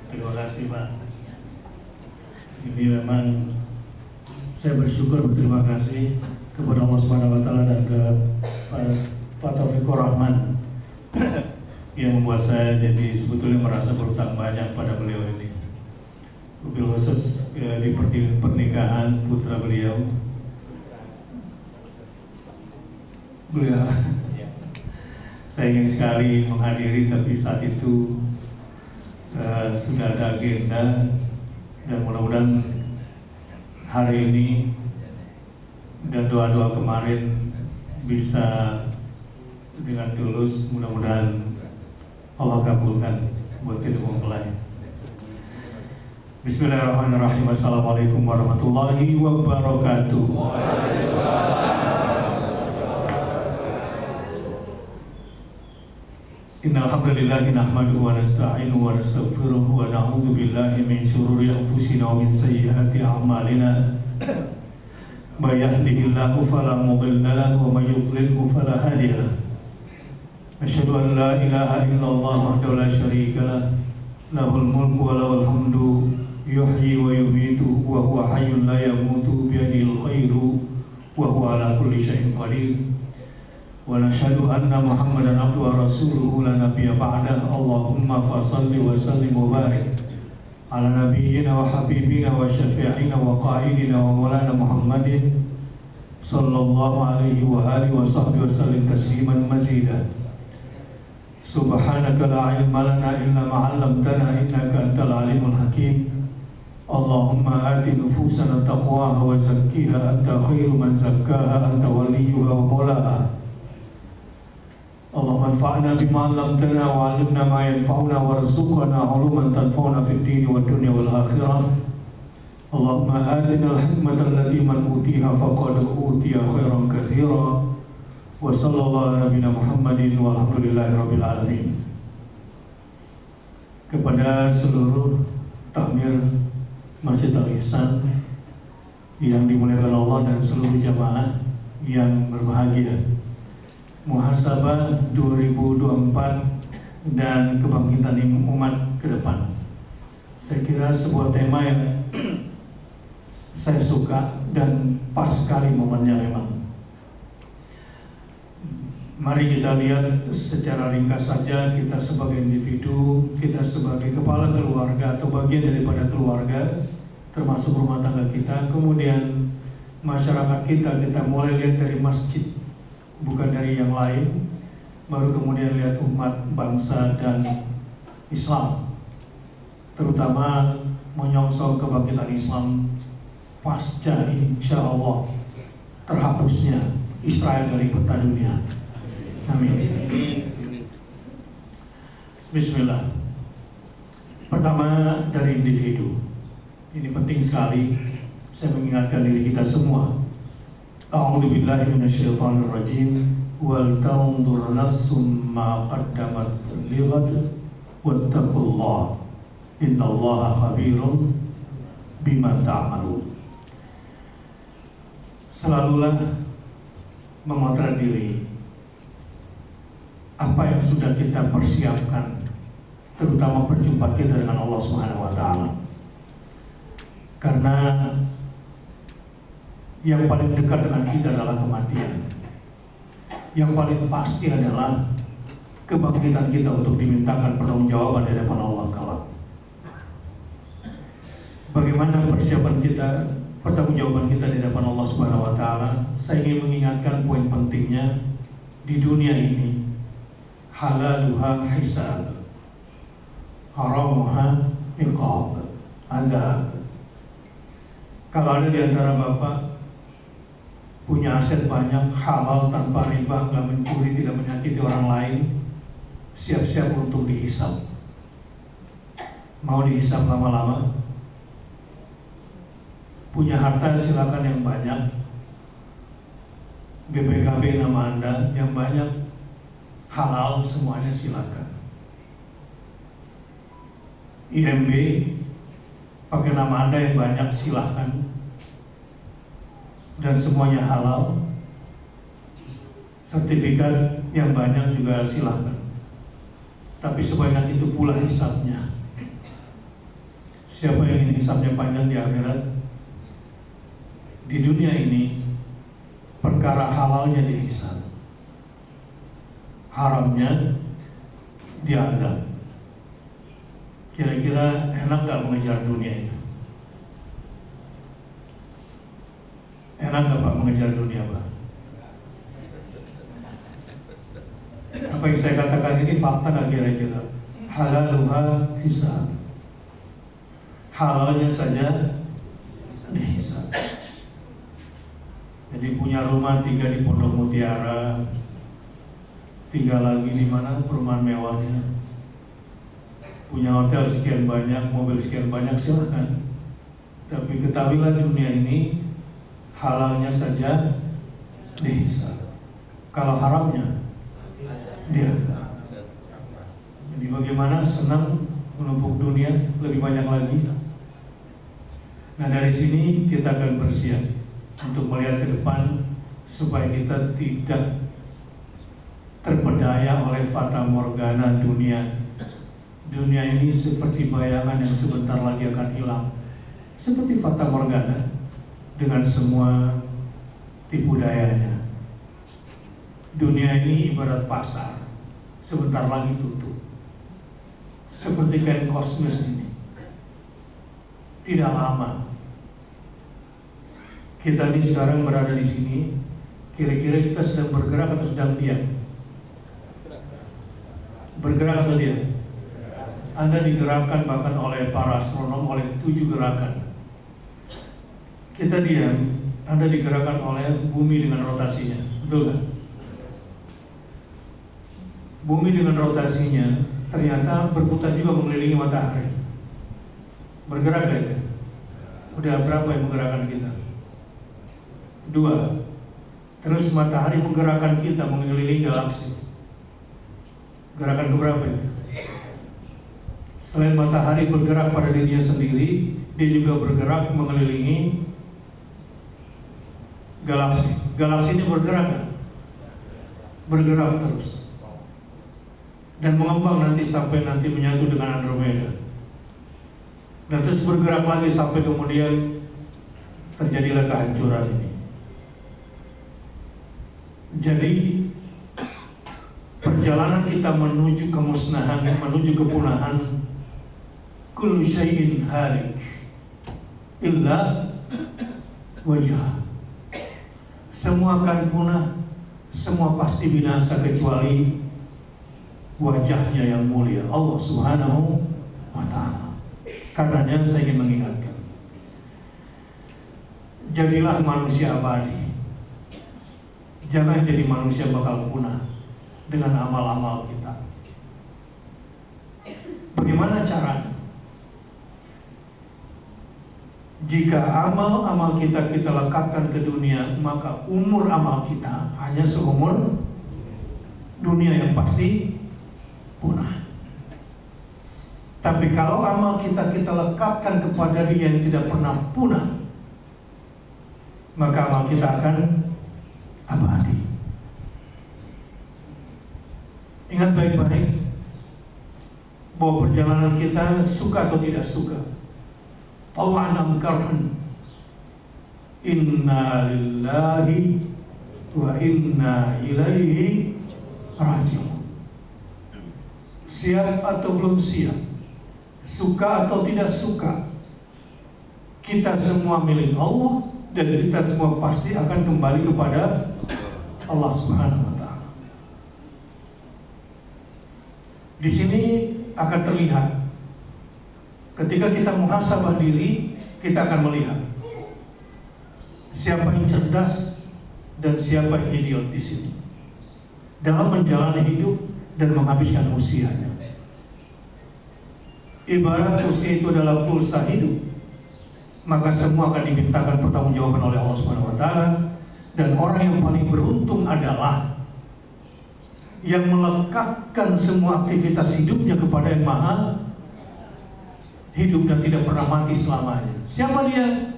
Terima kasih Pak. Ini memang saya berterima kasih kepada Allah Subhanahu Wa Taala dan ke Pak Taufikur Rahman yang membuat saya jadi sebetulnya merasa berutang banyak pada beliau ini. Mobil khusus di pernikahan putra beliau. Saya ingin sekali menghadiri, tapi saat itu sudah ada agenda, dan mudah-mudahan hari ini dan doa-doa kemarin bisa dengan tulus, mudah-mudahan Allah kabulkan buat kita mempelai. Bismillahirrahmanirrahim. Assalamualaikum warahmatullahi wabarakatuh. Innal hamdalillah nahmaduhu wa nasta'inuhu wa nastaghfiruhu wa na'udzu billahi min shururi anfusina wa min sayyiati a'malina. May yahdihillahu fala mudilla lahu wa may yudlilhu fala hadiya lahu. Asyhadu an la ilaha illallah wahdahu la syarika lahu, lahul mulku wa lahul hamdu, yuhyi wa yumiitu wa huwa hayyun la yamutu bi yadihil khairu wa huwa ala kulli syai'in qadir. Wa nashhadu anna Muhammadan abduhu wa rasuluhu la nabiyya ba'dahu. Allahumma fashalli wa sallim wa barik ala nabiyyina wa habibina wa syafi'ina wa qa'idina wa maulana Muhammadin sallallahu alaihi wa alihi wa sahbihi wa sallim tasliman mazida. Subhanaka la ilma lana illa ma 'allamtana innaka antal alimul hakim. Allahumma ati nufusana taqwaha wa zakkiha anta khairu man zakkaha anta waliyuha wa maulaha. Allahumma anfa'na bima 'allamtana wa 'allimna ma yanfa'una warzuqna 'uluman tanfa'una fid din wad dunya wal akhirah. Allahumma atina al-hikmata allati man utiha faqad utiya khairan katsira. Wa sallallahu ala nabiyina Muhammadin walhamdulillahi rabbil alamin. Kepada seluruh takmir Masjid Al-Ihsan yang dimuliakan Allah dan seluruh jamaah yang berbahagia, muhasabah 2024 dan kebangkitan umat ke depan. Saya kira sebuah tema yang saya suka dan pas sekali momennya memang. Mari kita lihat secara ringkas saja, kita sebagai individu, kita sebagai kepala keluarga atau bagian daripada keluarga, termasuk rumah tangga kita, kemudian masyarakat kita mulai lihat dari masjid, bukan dari yang lain, baru kemudian lihat umat, bangsa, dan Islam, terutama menyongsong kebangkitan Islam pasca insya Allah terhapusnya Israel dari peta dunia. Amin. Bismillah. Pertama dari individu. Ini penting sekali. Saya mengingatkan diri kita semua. A'udzu billahi minasyaitonir rajim. Wal tanzur nafsum ma qaddamat lighad wattaqullah. Innallaha khabirun bima ta'malun. Selalulah memotret diri. Apa yang sudah kita persiapkan, terutama perjumpaan kita dengan Allah Subhanahu Wa Taala. Karena yang paling dekat dengan kita adalah kematian. Yang paling pasti adalah kebangkitan kita untuk dimintakan pertanggungjawaban di hadapan Allah kelak. Bagaimana persiapan kita, pertanggungjawaban kita di hadapan Allah Subhanahu Wa Taala? Saya ingin mengingatkan poin pentingnya di dunia ini. Halaluha hisab, haramuha iqab. Anda, kalau ada di antara Bapak punya aset banyak, halal tanpa riba, nggak mencuri, tidak menyakiti orang lain, siap-siap untuk dihisab. Mau dihisab lama-lama? Punya harta silakan yang banyak, BPKB nama Anda yang banyak, halal semuanya silakan. IMB pakai nama Anda yang banyak silakan, dan semuanya halal. Sertifikat yang banyak juga silakan, tapi sebanyak itu pula hisabnya. Siapa yang ingin hisabnya panjang di akhirat? Di dunia ini perkara halalnya dihisab, haramnya diadab. Kira-kira enak gak mengejar dunia itu? Enak gak Pak mengejar dunia Pak? Apa yang saya katakan ini fakta gak kira-kira? Halaluha hisab, halalnya saja dihisab. Jadi punya rumah 3 di Pondok Mutiara, 3 lagi di mana perumahan mewahnya, punya hotel sekian banyak, mobil sekian banyak, silahkan. Tapi ketahuilah dunia ini halalnya saja dihisab, kalau haramnya dia. Jadi bagaimana senang menumpuk dunia lebih banyak lagi. Nah dari sini kita akan bersiap untuk melihat ke depan supaya kita tidak terpedaya oleh fata morgana dunia. Dunia ini seperti bayangan yang sebentar lagi akan hilang, seperti fata morgana dengan semua tipu dayanya. Dunia ini ibarat pasar, sebentar lagi tutup. Seperti kain kosmis ini, tidak lama. Kita ini sekarang berada di sini, kira-kira kita sedang bergerak atau sedang diam? Bergerak atau diam? Anda digerakkan bahkan oleh para astronom oleh 7 gerakan. Kita diam, Anda digerakkan oleh bumi dengan rotasinya, betul kan? Bumi dengan rotasinya ternyata berputar juga mengelilingi matahari. Bergerak gak ya? Udah berapa yang menggerakkan kita? 2. Terus matahari menggerakkan kita mengelilingi galaksi. Gerakan keberapa itu? Selain matahari bergerak pada dirinya sendiri, dia juga bergerak mengelilingi galaksi. Galaksi ini bergerak kan? Bergerak terus dan mengembang nanti sampai nanti menyatu dengan Andromeda, dan terus bergerak lagi sampai kemudian terjadilah kehancuran ini. Jadi perjalanan kita menuju kemusnahan, menuju kepunahan, kullu syai'in halik illa wajah. Semua akan punah, semua pasti binasa kecuali wajahnya yang mulia, Allah Subhanahu wa Ta'ala. Karenanya saya ingin mengingatkan, jadilah manusia abadi. Jangan jadi manusia bakal punah dengan amal-amal kita. Bagaimana caranya? Jika amal-amal kita lekatkan ke dunia, maka umur amal kita hanya seumur dunia yang pasti punah. Tapi kalau amal kita lekatkan kepada Dia yang tidak pernah punah, maka amal kita akan abadi. Ingat baik-baik bahwa perjalanan kita suka atau tidak suka, tawan am karhan, inna lillahi wa inna ilaihi raji'un. Siap atau belum siap, suka atau tidak suka, kita semua milik Allah dan kita semua pasti akan kembali kepada Allah Subhanahu wa Ta'ala. Di sini akan terlihat ketika kita muhasabah diri, kita akan melihat siapa yang cerdas dan siapa yang idiot di sini dalam menjalani hidup dan menghabiskan usianya. Ibarat usia itu adalah pulsa hidup, maka semua akan dimintakan pertanggungjawaban oleh Allah Subhanahu wa Ta'ala. Dan orang yang paling beruntung adalah yang melekatkan semua aktivitas hidupnya kepada Yang Maha Hidup dan tidak pernah mati selamanya. Siapa dia?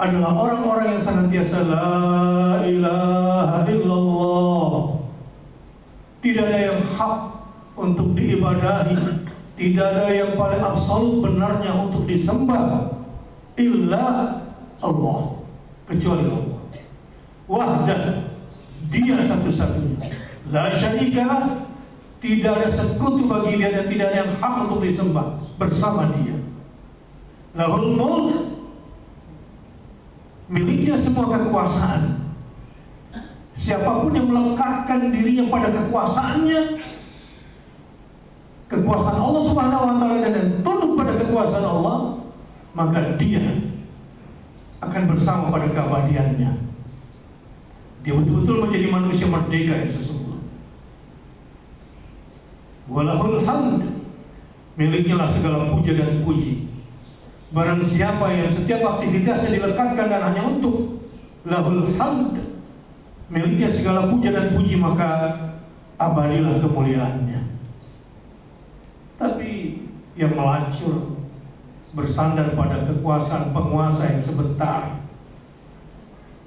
Adalah orang-orang yang senantiasa la ilaha illallah. Tidak ada yang hak untuk diibadahi, tidak ada yang paling absolut benarnya untuk disembah illa Allah, kecuali Allah. Wahdah, Dia satu-satunya. La syarika, tidak ada sekutu bagi Dia dan tidak ada yang hak untuk disembah bersama Dia. Lahul mulk, miliknya semua kekuasaan. Siapapun yang melekatkan dirinya pada kekuasaannya, kekuasaan Allah Subhanahu wa taala, dan tunduk pada kekuasaan Allah, maka dia akan bersama pada keabadiannya. Dia betul-betul menjadi manusia merdeka yang sesungguhnya. Walahul hamd, miliknya lah segala puja dan puji. Barang siapa yang setiap aktivitasnya dilekatkan dan hanya untuk lahul hamd, miliknya segala puja dan puji, maka abadilah kemuliaannya. Tapi yang melacur, bersandar pada kekuasaan penguasa yang sebentar,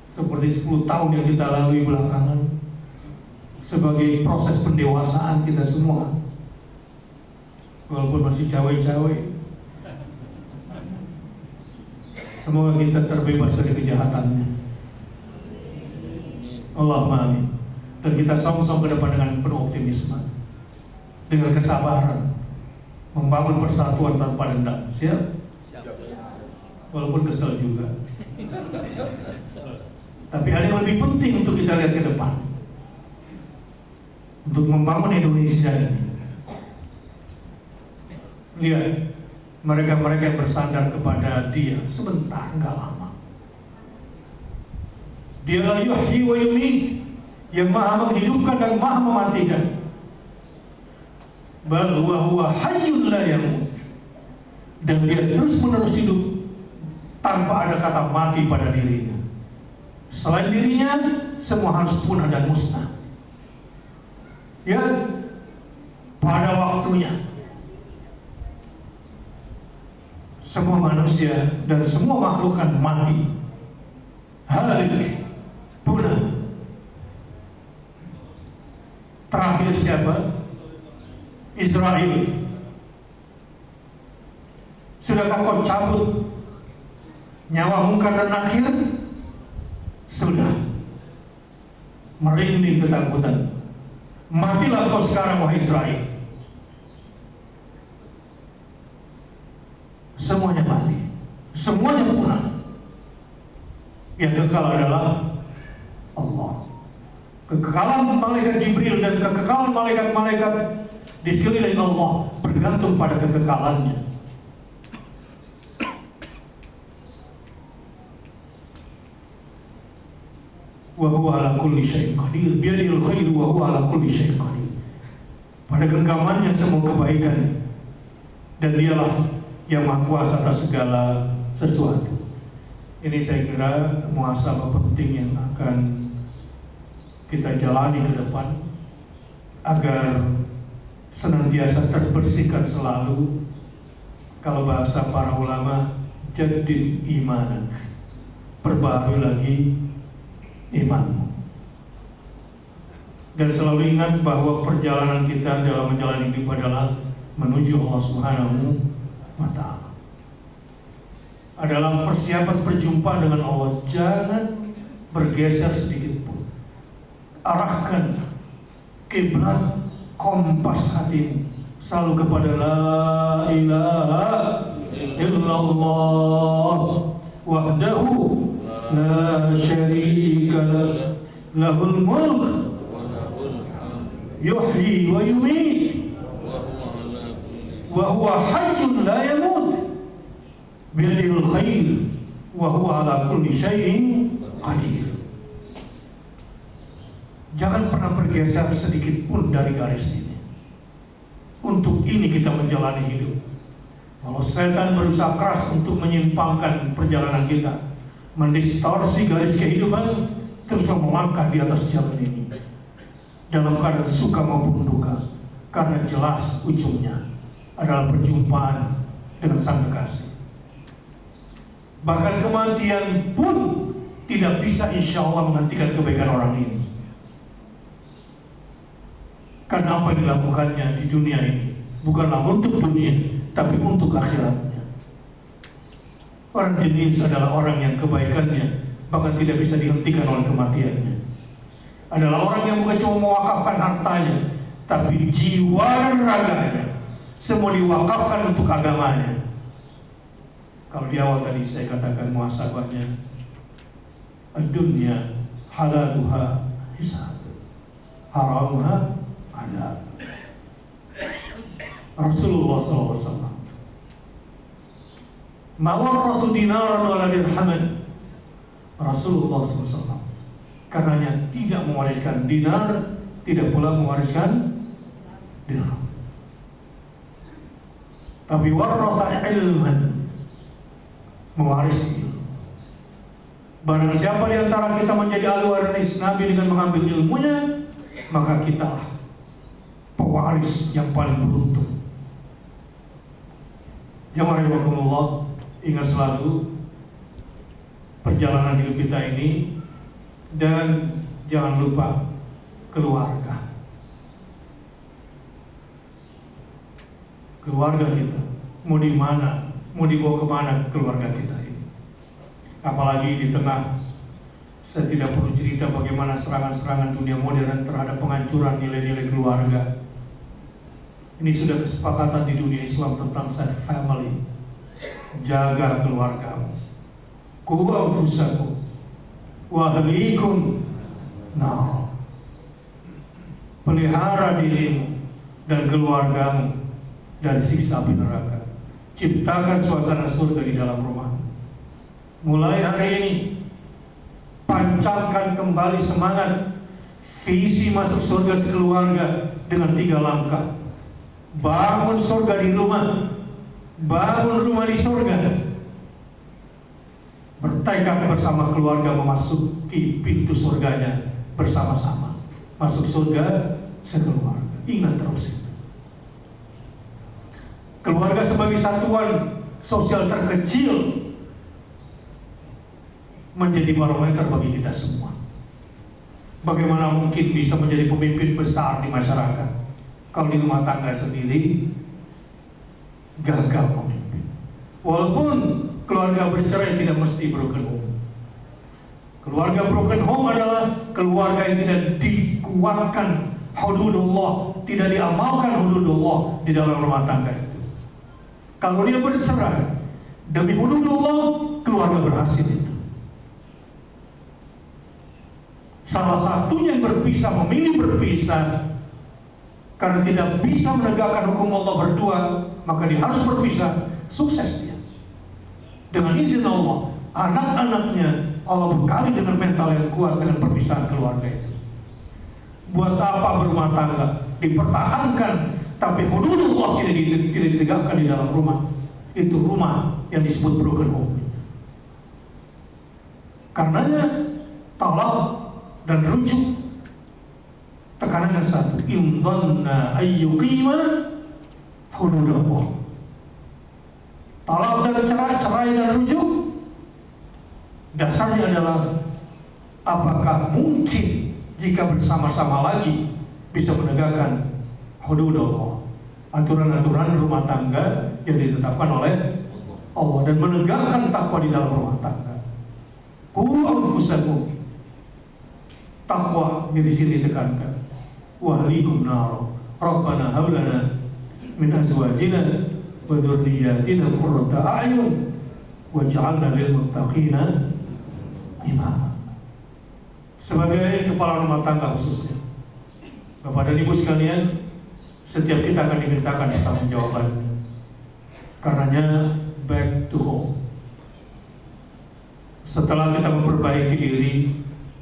seperti 10 tahun yang kita lalui belakangan, sebagai proses pendewasaan kita semua, walaupun masih cawe-cawe. Semoga kita terbebas dari kejahatannya. Allahumma amin. Dan kita song-song ke depan dengan penuh optimisme, dengan kesabaran, membangun persatuan tanpa dendam. Siap? Walaupun kesel juga. Tapi ada yang lebih penting untuk kita lihat ke depan, untuk membangun Indonesia ini. Lihat mereka-mereka yang bersandar kepada Dia sebentar, enggak lama. Dialah yuhyi wa yumiit, yang maha menghidupkan dan maha mematikan. Bal huwa hayyun la yamut, dan Dia terus-menerus hidup tanpa ada kata mati pada dirinya. Selain dirinya, semua harus punah dan musnah. Ya, pada waktunya semua manusia dan semua makhluk akan mati, halik, punah. Terakhir siapa? Israel. Sudahkah kau cabut nyawa Munkar dan Nakir? Sudah. Merinding ketakutan. Matilah kau sekarang, wahai Israel. Semuanya mati, semuanya punah. Yang kekal adalah Allah. Kekekalan malaikat Jibril dan kekekalan malaikat-malaikat di sekeliling Allah bergantung pada kekekalannya. Wa huwa ala kulli syai'in qadir, biyadil khair wa huwa ala kulli syai'in qadir. Pada genggamannya semua kebaikan, dan Dialah yang maha kuasa atas segala sesuatu. Ini saya kira muhasabah penting yang akan kita jalani ke depan, agar senantiasa terbersihkan selalu. Kalau bahasa para ulama, jadid imanan, perbaharui lagi imanmu. Dan selalu ingat bahwa perjalanan kita dalam menjalani hidup adalah menuju Allah Subhanahu wa ta'ala, adalah persiapan perjumpaan dengan Allah. Jangan bergeser sedikit pun. Arahkan kiblat, kompas hatimu selalu kepada la ilaha illallah wahdahu la syarika lah, lahul mulk yuhyi wa yumiit wa huwa hayyun la yamut, biyadihil khair wa huwa ala kulli syai'in qadir. Jangan pernah bergeser sedikit pun dari garis ini. Untuk ini kita menjalani hidup. Kalau setan berusaha keras untuk menyimpangkan perjalanan kita, mendistorsi garis kehidupan, terus melangkah di atas jalan ini dalam keadaan suka maupun duka, karena jelas ujungnya adalah perjumpaan dengan Sang Kekasih. Bahkan kematian pun tidak bisa insya Allah menghentikan kebaikan orang ini. Karena apa yang dilakukannya di dunia ini bukanlah untuk dunia, tapi untuk akhiratnya. Orang jenius adalah orang yang kebaikannya bahkan tidak bisa dihentikan oleh kematiannya. Adalah orang yang bukan cuma mewakafkan hartanya, tapi jiwa dan raganya semua diwakafkan untuk agamanya. Kalau di awal tadi saya katakan muhasabahnya, dunia halaluha hisab, haramuha adab. Rasulullah SAW mawarrathu dinaran wala dirhaman. Rasulullah SAW karenanya tidak mewariskan dinar, tidak pula mewariskan dirham, tapi waratha ilman, mewarisi. Barang siapa di antara kita menjadi ahli waris Nabi dengan mengambil ilmunya, maka kita pewaris yang paling beruntung. Jamaah rahimakumullah, ingat selalu perjalanan hidup kita ini, dan jangan lupa keluarga. Keluarga kita mau di mana, mau dibawa kemana keluarga kita ini. Apalagi di tengah, saya tidak perlu cerita bagaimana serangan-serangan dunia modern terhadap penghancuran nilai-nilai keluarga. Ini sudah kesepakatan di dunia Islam tentang safe family. Jaga keluargamu. Qu anfusakum wa ahlikum nar. Pelihara dirimu dan keluargamu dari siksa api neraka. Ciptakan suasana surga di dalam rumah. Mulai hari ini pancangkan kembali semangat visi masuk surga sekeluarga dengan 3 langkah. Bangun surga di rumah, bangun rumah di surga. Bertekad bersama keluarga memasuki pintu surganya bersama-sama. Masuk surga sekeluarga. Ingat terus itu. Keluarga sebagai satuan sosial terkecil menjadi barometer bagi kita semua. Bagaimana mungkin bisa menjadi pemimpin besar di masyarakat kalau di rumah tangga sendiri gagal memimpin? Walaupun keluarga bercerai tidak mesti broken home. Keluarga broken home adalah keluarga yang tidak dikuatkan hududullah, tidak diamalkan hududullah di dalam rumah tangga itu. Kalau dia bercerai demi hududullah, keluarga berhasil itu. Salah satunya yang berpisah, memilih berpisah karena tidak bisa menegakkan hukum Allah berdua, maka dia harus berpisah. Sukses dia. Dengan izin Allah, anak-anaknya Allah bekali dengan mental yang kuat dengan perpisahan keluarga itu. Buat apa berumah tangga? Dipertahankan, tapi hududullah tidak ditegakkan di dalam rumah. Itu rumah yang disebut broken home. Karenanya talak dan rujuk tekanannya satu, indhanna ayyuqima hududullah. Talak dan cerai dan rujuk dasarnya adalah apakah mungkin jika bersama-sama lagi bisa menegakkan hududullah, aturan-aturan rumah tangga yang ditetapkan oleh Allah, dan menegakkan takwa di dalam rumah tangga. Qu anfusakum, takwa yang di sini ditekankan. Wa ahlikum nar. Rabbana hab lana min azwajina wa dzurriyyatina qurrata a'yun waj'alna lil muttaqina imama. Sebagai kepala rumah tangga khususnya, Bapak dan Ibu sekalian, setiap kita akan dimintakan pertanggungjawabannya. Karenanya back to home. Setelah kita memperbaiki diri,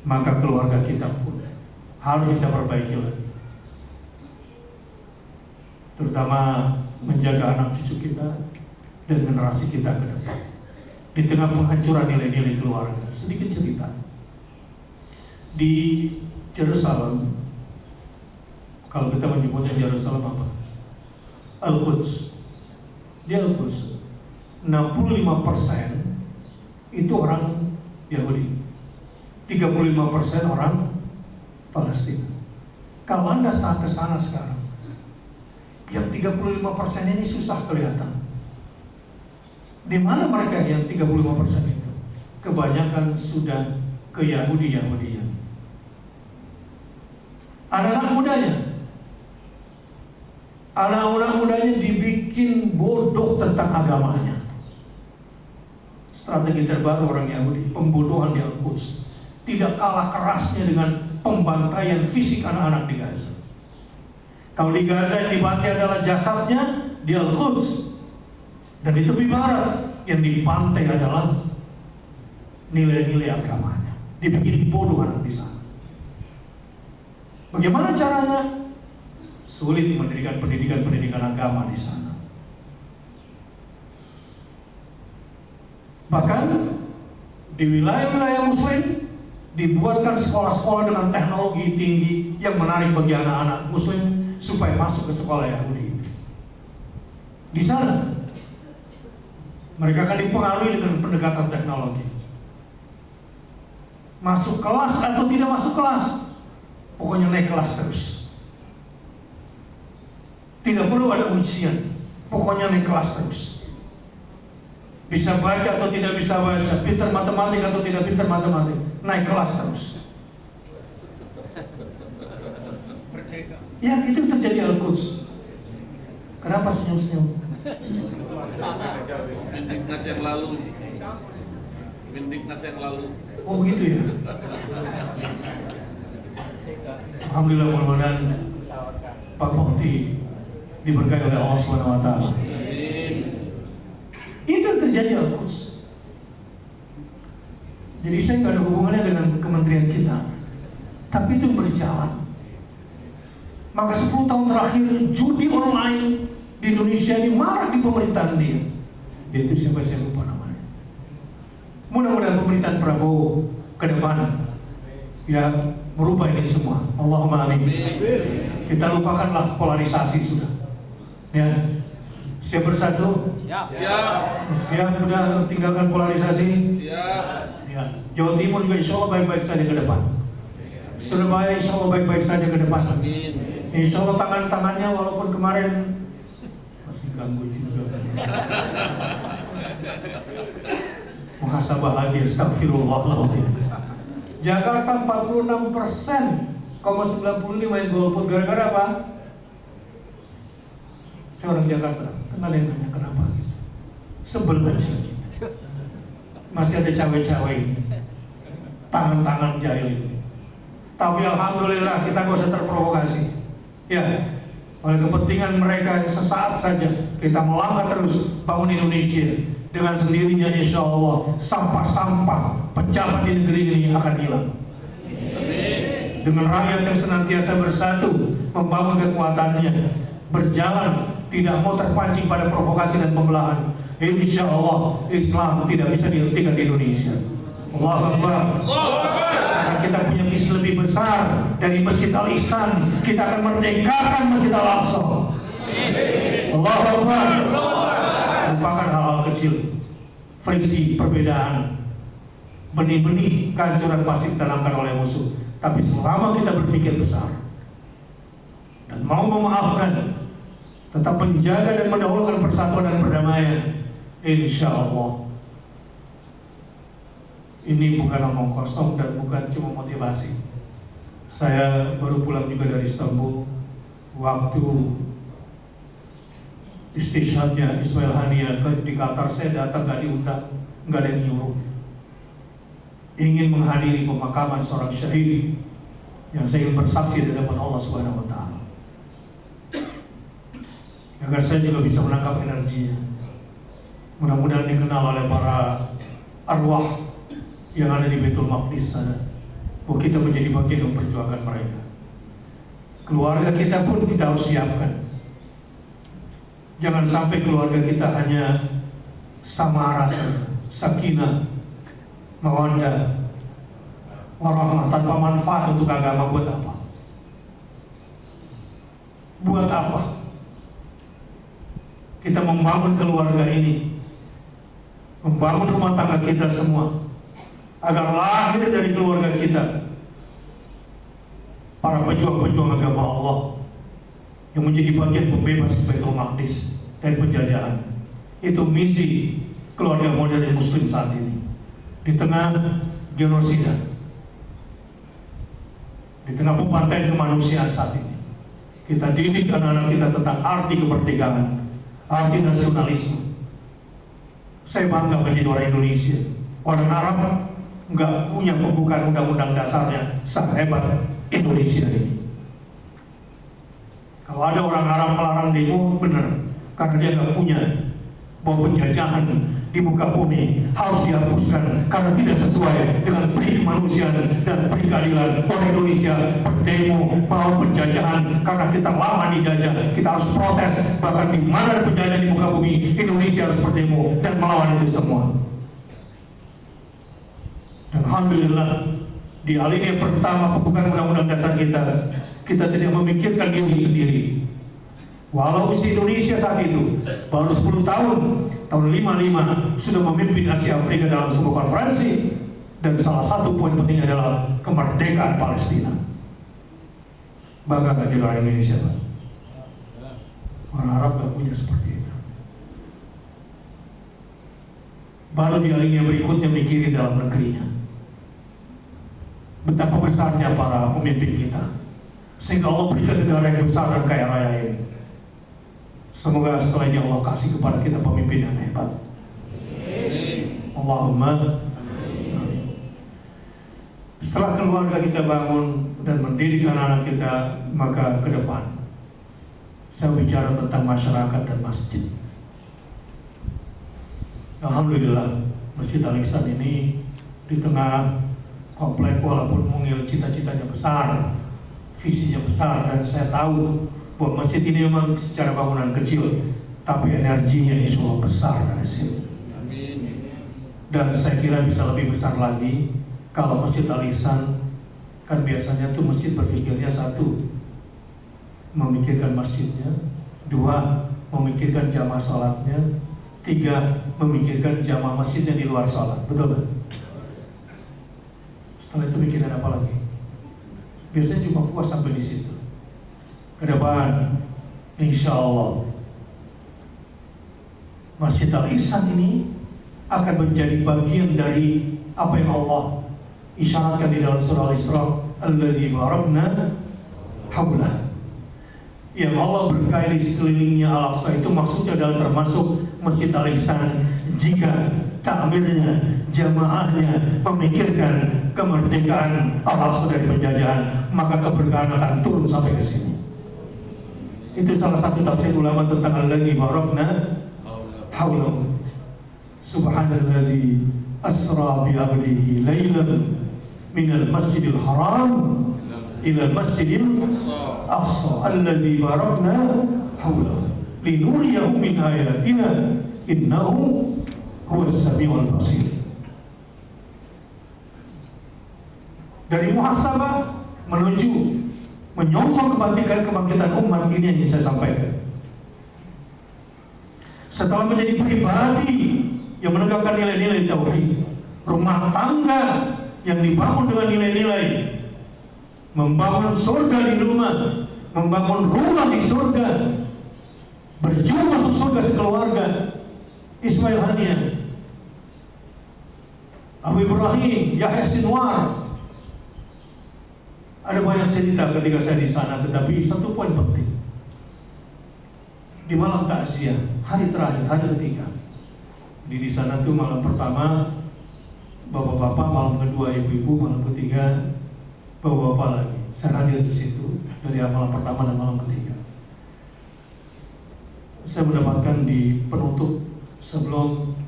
maka keluarga kita pun harus kita perbaiki lagi. Terutama menjaga anak cucu kita dan generasi kita ke depan. Di tengah penghancuran nilai-nilai keluarga. Sedikit cerita. Di Yerusalem, kalau kita menyebutnya Yerusalem apa? Al-Quds. Di Al-Quds 65% itu orang Yahudi, 35% orang Palestina. Kalau Anda saat ke sana sekarang, Yang 35% ini susah kelihatan. Di mana mereka yang 35% itu? Kebanyakan sudah ke Yahudi-Yahudian. Anak-anak mudanya dibikin bodoh tentang agamanya. Strategi terbaru orang Yahudi, pembodohan di Al-Quds. Tidak kalah kerasnya dengan pembantaian fisik anak-anak di Gaza. Kalau di Gaza yang dibantai adalah jasadnya, di Al-Quds dan di tepi barat yang dibantai adalah nilai-nilai agamanya. Dibikin bodoh anak di sana. Bagaimana caranya? Sulit mendirikan pendidikan agama di sana. Bahkan di wilayah-wilayah Muslim dibuatkan sekolah-sekolah dengan teknologi tinggi yang menarik bagi anak-anak Muslim supaya masuk ke sekolah Yahudi. Di sana mereka akan dipengaruhi dengan pendekatan teknologi. Masuk kelas atau tidak masuk kelas, pokoknya naik kelas terus. Tidak perlu ada ujian, pokoknya naik kelas terus. Bisa baca atau tidak bisa baca, pintar matematik atau tidak pintar matematik, naik kelas terus. Ya, itu terjadi Al-Quds. Kenapa senyum-senyum? Mendiknas yang lalu. Oh begitu ya. Alhamdulillah, mudah-mudahan Pak Mufti diberkahi oleh Allah Subhanahu wa taala. Itu yang terjadi Al-Quds. Jadi saya nggak ada hubungannya dengan kementerian kita, tapi itu berjalan. Maka 10 tahun terakhir judi online di Indonesia ini marak di pemerintahan dia. Itu siapa, saya lupa namanya. Mudah-mudahan pemerintahan Prabowo ke depan ya merubah ini semua. Allahumma amin. Kita lupakanlah polarisasi sudah. Ya, siap bersatu? Siap. Siap sudah tinggalkan polarisasi? Siap. Ya, Jawa Timur juga insya Allah baik-baik saja ke depan. Surabaya insya Allah baik-baik saja ke depan. Amin. Insya Allah tangan-tangannya walaupun kemarin masih ganggu juga. Muhasabah lagi, astagfirullahaladzim. Jakarta 46,95 yang golput, gara-gara apa? Saya orang Jakarta, kan ada yang nanya kenapa? Sebel aja. Masih ada cawe-cawe, tangan-tangan jahil ini. Tapi alhamdulillah kita gak usah terprovokasi. Ya, oleh kepentingan mereka yang sesaat saja kita melangkah terus bangun Indonesia. Dengan sendirinya insya Allah sampah-sampah pejabat di negeri ini akan hilang. Dengan rakyat yang senantiasa bersatu membangun kekuatannya, berjalan tidak mau terpancing pada provokasi dan pembelahan, insya Allah Islam tidak bisa dihentikan di Indonesia. Allahu Akbar. Karena kita punya visi lebih besar dari Masjid Al-Ihsan, kita akan merdekakan Masjid Al-Aqsa. Allahu Akbar. Lupakan hal-hal kecil, friksi, perbedaan, benih-benih kehancuran pasti ditanamkan oleh musuh. Tapi selama kita berpikir besar dan mau memaafkan, tetap menjaga dan mendahulukan persatuan dan perdamaian, insya Allah ini bukan omong kosong dan bukan cuma motivasi. Saya baru pulang juga dari Istanbul. Waktu istishhadnya Ismail Haniya di Qatar, saya datang gak diundang, gak ada yang nyuruh. Ingin menghadiri pemakaman seorang syahid yang saya ingin bersaksi di depan Allah Subhanahu wa taala. Agar saya juga bisa menangkap energinya. Mudah-mudahan dikenal oleh para arwah yang ada di Baitul Maqdis sana, bahwa kita menjadi bagian memperjuangkan mereka. Keluarga kita pun kita harus siapkan. Jangan sampai keluarga kita hanya samara, sakinah, mawaddah, warahmah tanpa manfaat untuk agama. Buat apa? Buat apa kita membangun keluarga ini, membangun rumah tangga kita semua, agar lahir dari keluarga kita para pejuang-pejuang agama Allah yang menjadi bagian pembebas Baitul Maqdis dari penjajahan. Itu misi keluarga modern Muslim saat ini di tengah genosida, di tengah pembantaian kemanusiaan saat ini. Kita didik anak-anak kita tentang arti kemerdekaan, arti nasionalisme. Saya bangga menjadi orang Indonesia. Orang Arab nggak punya pembukaan undang-undang dasarnya sehebat Indonesia ini. Kalau ada orang Arab melarang demo, benar, karena dia nggak punya bahwa penjajahan di muka bumi harus dihapuskan karena tidak sesuai dengan peri kemanusiaan dan peri keadilan. Orang Indonesia berdemo bahwa penjajahan karena kita lama dijajah, kita harus protes. Bahkan di mana penjajah di muka bumi, Indonesia harus berdemo dan melawan itu semua. Dan alhamdulillah di alinea pertama pembukaan undang-undang dasar kita tidak memikirkan diri sendiri. Walau usia Indonesia saat itu baru 10 tahun, tahun 55 sudah memimpin Asia Afrika dalam sebuah konferensi, dan salah satu poin penting adalah kemerdekaan Palestina. Bangga gak jadi orang Indonesia, Pak? Orang Arab gak punya seperti itu. Baru di alinea berikutnya mikirin dalam negerinya. Betapa besarnya para pemimpin kita, sehingga Allah berikan negara yang besar dan kaya raya ini. Semoga setelah ini Allah kasih kepada kita pemimpin yang hebat. Allahumma. Setelah keluarga kita bangun dan mendidik anak-anak kita, maka ke depan saya bicara tentang masyarakat dan masjid. Alhamdulillah, Masjid Al-Ihsan ini di tengah komplek, walaupun mungil cita-citanya besar, visinya besar, dan saya tahu bahwa masjid ini memang secara bangunan kecil, tapi energinya insya Allah besar dan hasil. Dan saya kira bisa lebih besar lagi kalau Masjid Al-Ihsan, kan biasanya tuh masjid berpikirnya satu, memikirkan masjidnya, dua, memikirkan jamaah sholatnya, tiga, memikirkan jamaah masjidnya di luar sholat, betul kan? Setelah itu mikirin apa lagi? Biasanya cuma puas sampai di situ. Ke depan, insya Allah Masjid Al-Ihsan ini akan menjadi bagian dari apa yang Allah isyaratkan di dalam surah Al-Isra, alladzi barakna haulah. Yang Allah berkahi di sekelilingnya Al-Aqsa itu maksudnya adalah termasuk Masjid Al-Ihsan jika takmirnya, jamaahnya memikirkan kemerdekaan Al-Aqsa dari penjajahan, maka keberkahan akan turun sampai ke sini. Itu salah satu tafsir ulama tentang alladzi barakna haulahu. Subhanalladzi asra bi 'abdihi lailan minal masjidil haram ila masjidil aqsa alladzi barakna haulahu linuriyahu min ayatina innahu huwas samiul basir. Dari muhasabah menuju menyongsong kebangkitan umat, ini yang saya sampaikan. Setelah menjadi pribadi yang menegakkan nilai-nilai tauhid, rumah tangga yang dibangun dengan nilai-nilai, membangun surga di rumah, membangun rumah di surga, berjuang masuk surga sekeluarga. Ismail Haniah, Abu Ibrahim, Yahya Sinwar. Ada banyak cerita ketika saya di sana, tetapi satu poin penting. Di malam takziah, hari terakhir, hari ketiga, di sana tuh malam pertama bapak-bapak, malam kedua ibu-ibu, malam ketiga bapak-bapak lagi. Saya hadir di situ dari malam pertama dan malam ketiga. Saya mendapatkan di penutup sebelum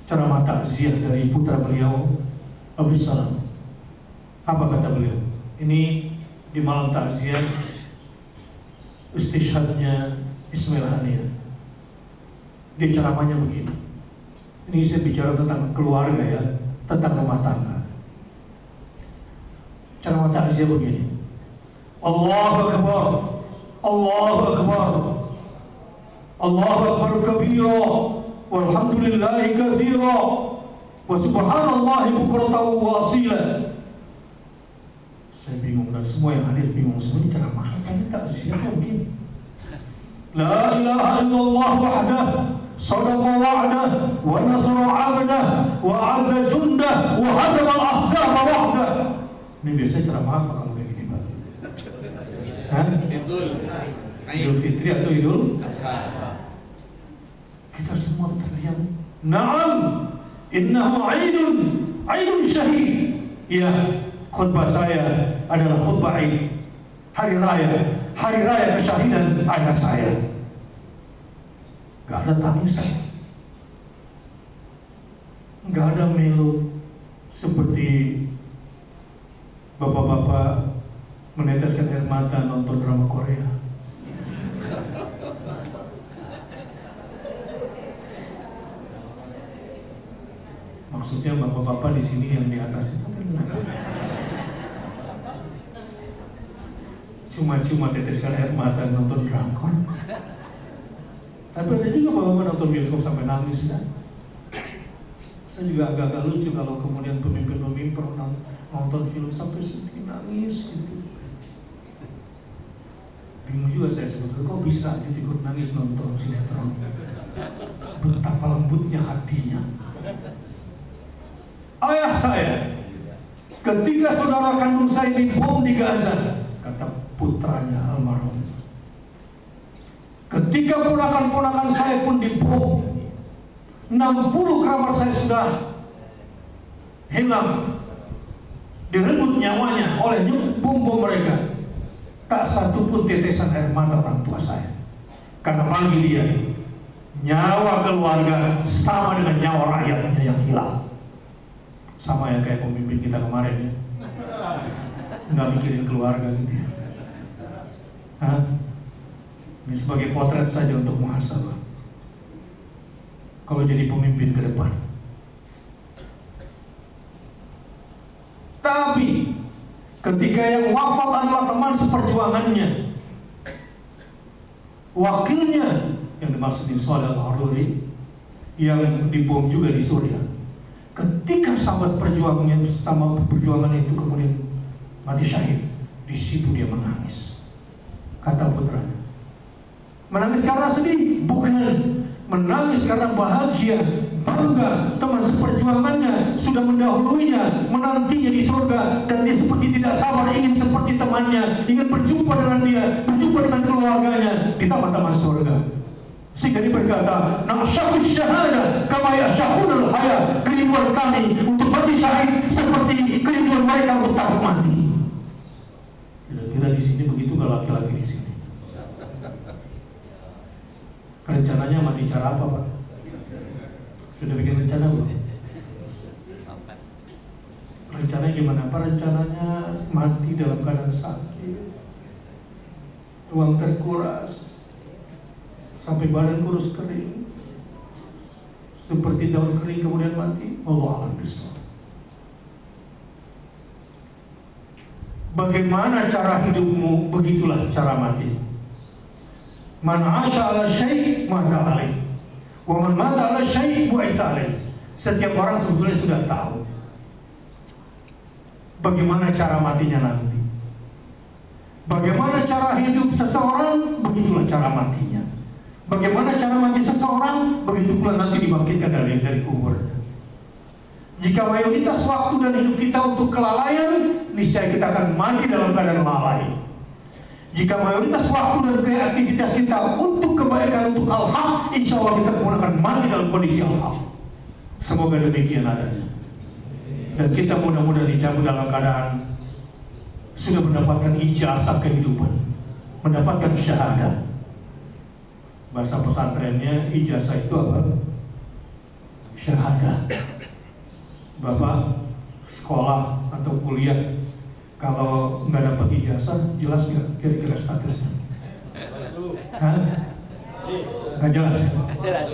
ceramah takziah dari putra beliau Abu Salam. Apa kata beliau? Ini di malam takziah istishhadnya Ismail Haniah. Dia ceramahnya begini. Ini saya bicara tentang keluarga ya, tentang rumah tangga. Ceramah takziah begini. Allahu Akbar, Allahu Akbar, Allahu Akbar kabira, walhamdulillahi katsira, wa subhanallahi bukratan wa asila. Saya bingung dan semua yang hadir bingung. Semua ini ceramah kan tak siapa begini. La ilaha illallah wahdah, sadaqa wa'dah, wa nasra 'abdah, wa 'azza jundah, wa hazama al-ahzab wahdah. Ini biasanya ceramah apa kalau kayak gini, Pak? Hah? Idul Fitri atau Idul Adha? Kita semua terdiam. Na'am, innahu 'aidun syahid. Ya, khutbah saya adalah khutbah Aid, hari raya kesyahidan ayah saya. Gak ada tangisan, gak ada melo seperti bapak-bapak meneteskan air mata nonton drama Korea. Maksudnya bapak-bapak di sini yang di atas itu cuma teteskan air mata nonton drakor. Tapi ada juga bapak-bapak nonton bioskop sampai nangis kan. Saya juga agak-agak lucu kalau kemudian pemimpin-pemimpin nonton film sampai sedih nangis gitu. Bingung juga saya sebetulnya kok bisa gitu ikut nangis nonton sinetron. Betapa lembutnya hatinya. Ayah saya ketika saudara kandung saya dibom di Gaza, kata putranya almarhum, ketika ponakan-ponakan saya pun dibom, 60 kerabat saya sudah hilang, direbut nyawanya oleh bom mereka. Tak satu pun tetesan air mata orang tua saya, karena bagi dia nyawa keluarga sama dengan nyawa rakyatnya yang hilang. Sama ya kayak pemimpin kita kemarin ya, nggak mikirin keluarga gitu ya. Hah? Ini sebagai potret saja untuk muhasabah kalau jadi pemimpin ke depan. Tapi ketika yang wafat adalah teman seperjuangannya, wakilnya yang dimaksud Shalih Al-Haruri yang dibom juga di Suriah. Ketika sahabat perjuangannya sama perjuangan itu kemudian mati syahid, di situ dia menangis. Kata putranya, menangis karena sedih? Bukan, menangis karena bahagia, bangga teman seperjuangannya sudah mendahuluinya, menantinya di surga, dan dia seperti tidak sabar ingin seperti temannya, ingin berjumpa dengan dia, berjumpa dengan keluarganya di taman-taman surga. Sehingga dia berkata, na'syahus syahada kama ya'syahunul haya, kerinduan kami untuk mati syahid seperti kerinduan mereka untuk takut mati. Kira-kira di sini begitu kalau laki-laki di sini. Rencananya mati cara apa, Pak? Sudah bikin rencana belum? Rencananya gimana, Pak? Rencananya mati dalam keadaan sakit, uang terkuras, sampai badan kurus kering, seperti daun kering kemudian mati. Allah alam bisawab. Bagaimana cara hidupmu, begitulah cara mati. Man 'asha 'ala syai' mata 'alaih, wa man mata 'ala syai' bu'itsa 'alaih. Setiap orang sebetulnya sudah tahu bagaimana cara matinya nanti. Bagaimana cara hidup seseorang, begitulah cara matinya. Bagaimana cara mati seseorang, begitu pula nanti dibangkitkan dari kubur. Jika mayoritas waktu dan hidup kita untuk kelalaian, niscaya kita akan mati dalam keadaan lalai. Jika mayoritas waktu dan aktivitas kita untuk kebaikan, untuk al-haq, insya Allah kita pun akan mati dalam kondisi al-haq. Semoga demikian adanya. Dan kita mudah-mudahan dicabut dalam keadaan sudah mendapatkan ijazah kehidupan, mendapatkan syahadah. Bahasa pesantrennya ijazah itu apa? Syahadah. Bapak sekolah atau kuliah kalau nggak dapat ijazah, jelas nggak kira-kira statusnya? Hah? Nggak jelas? Jelas.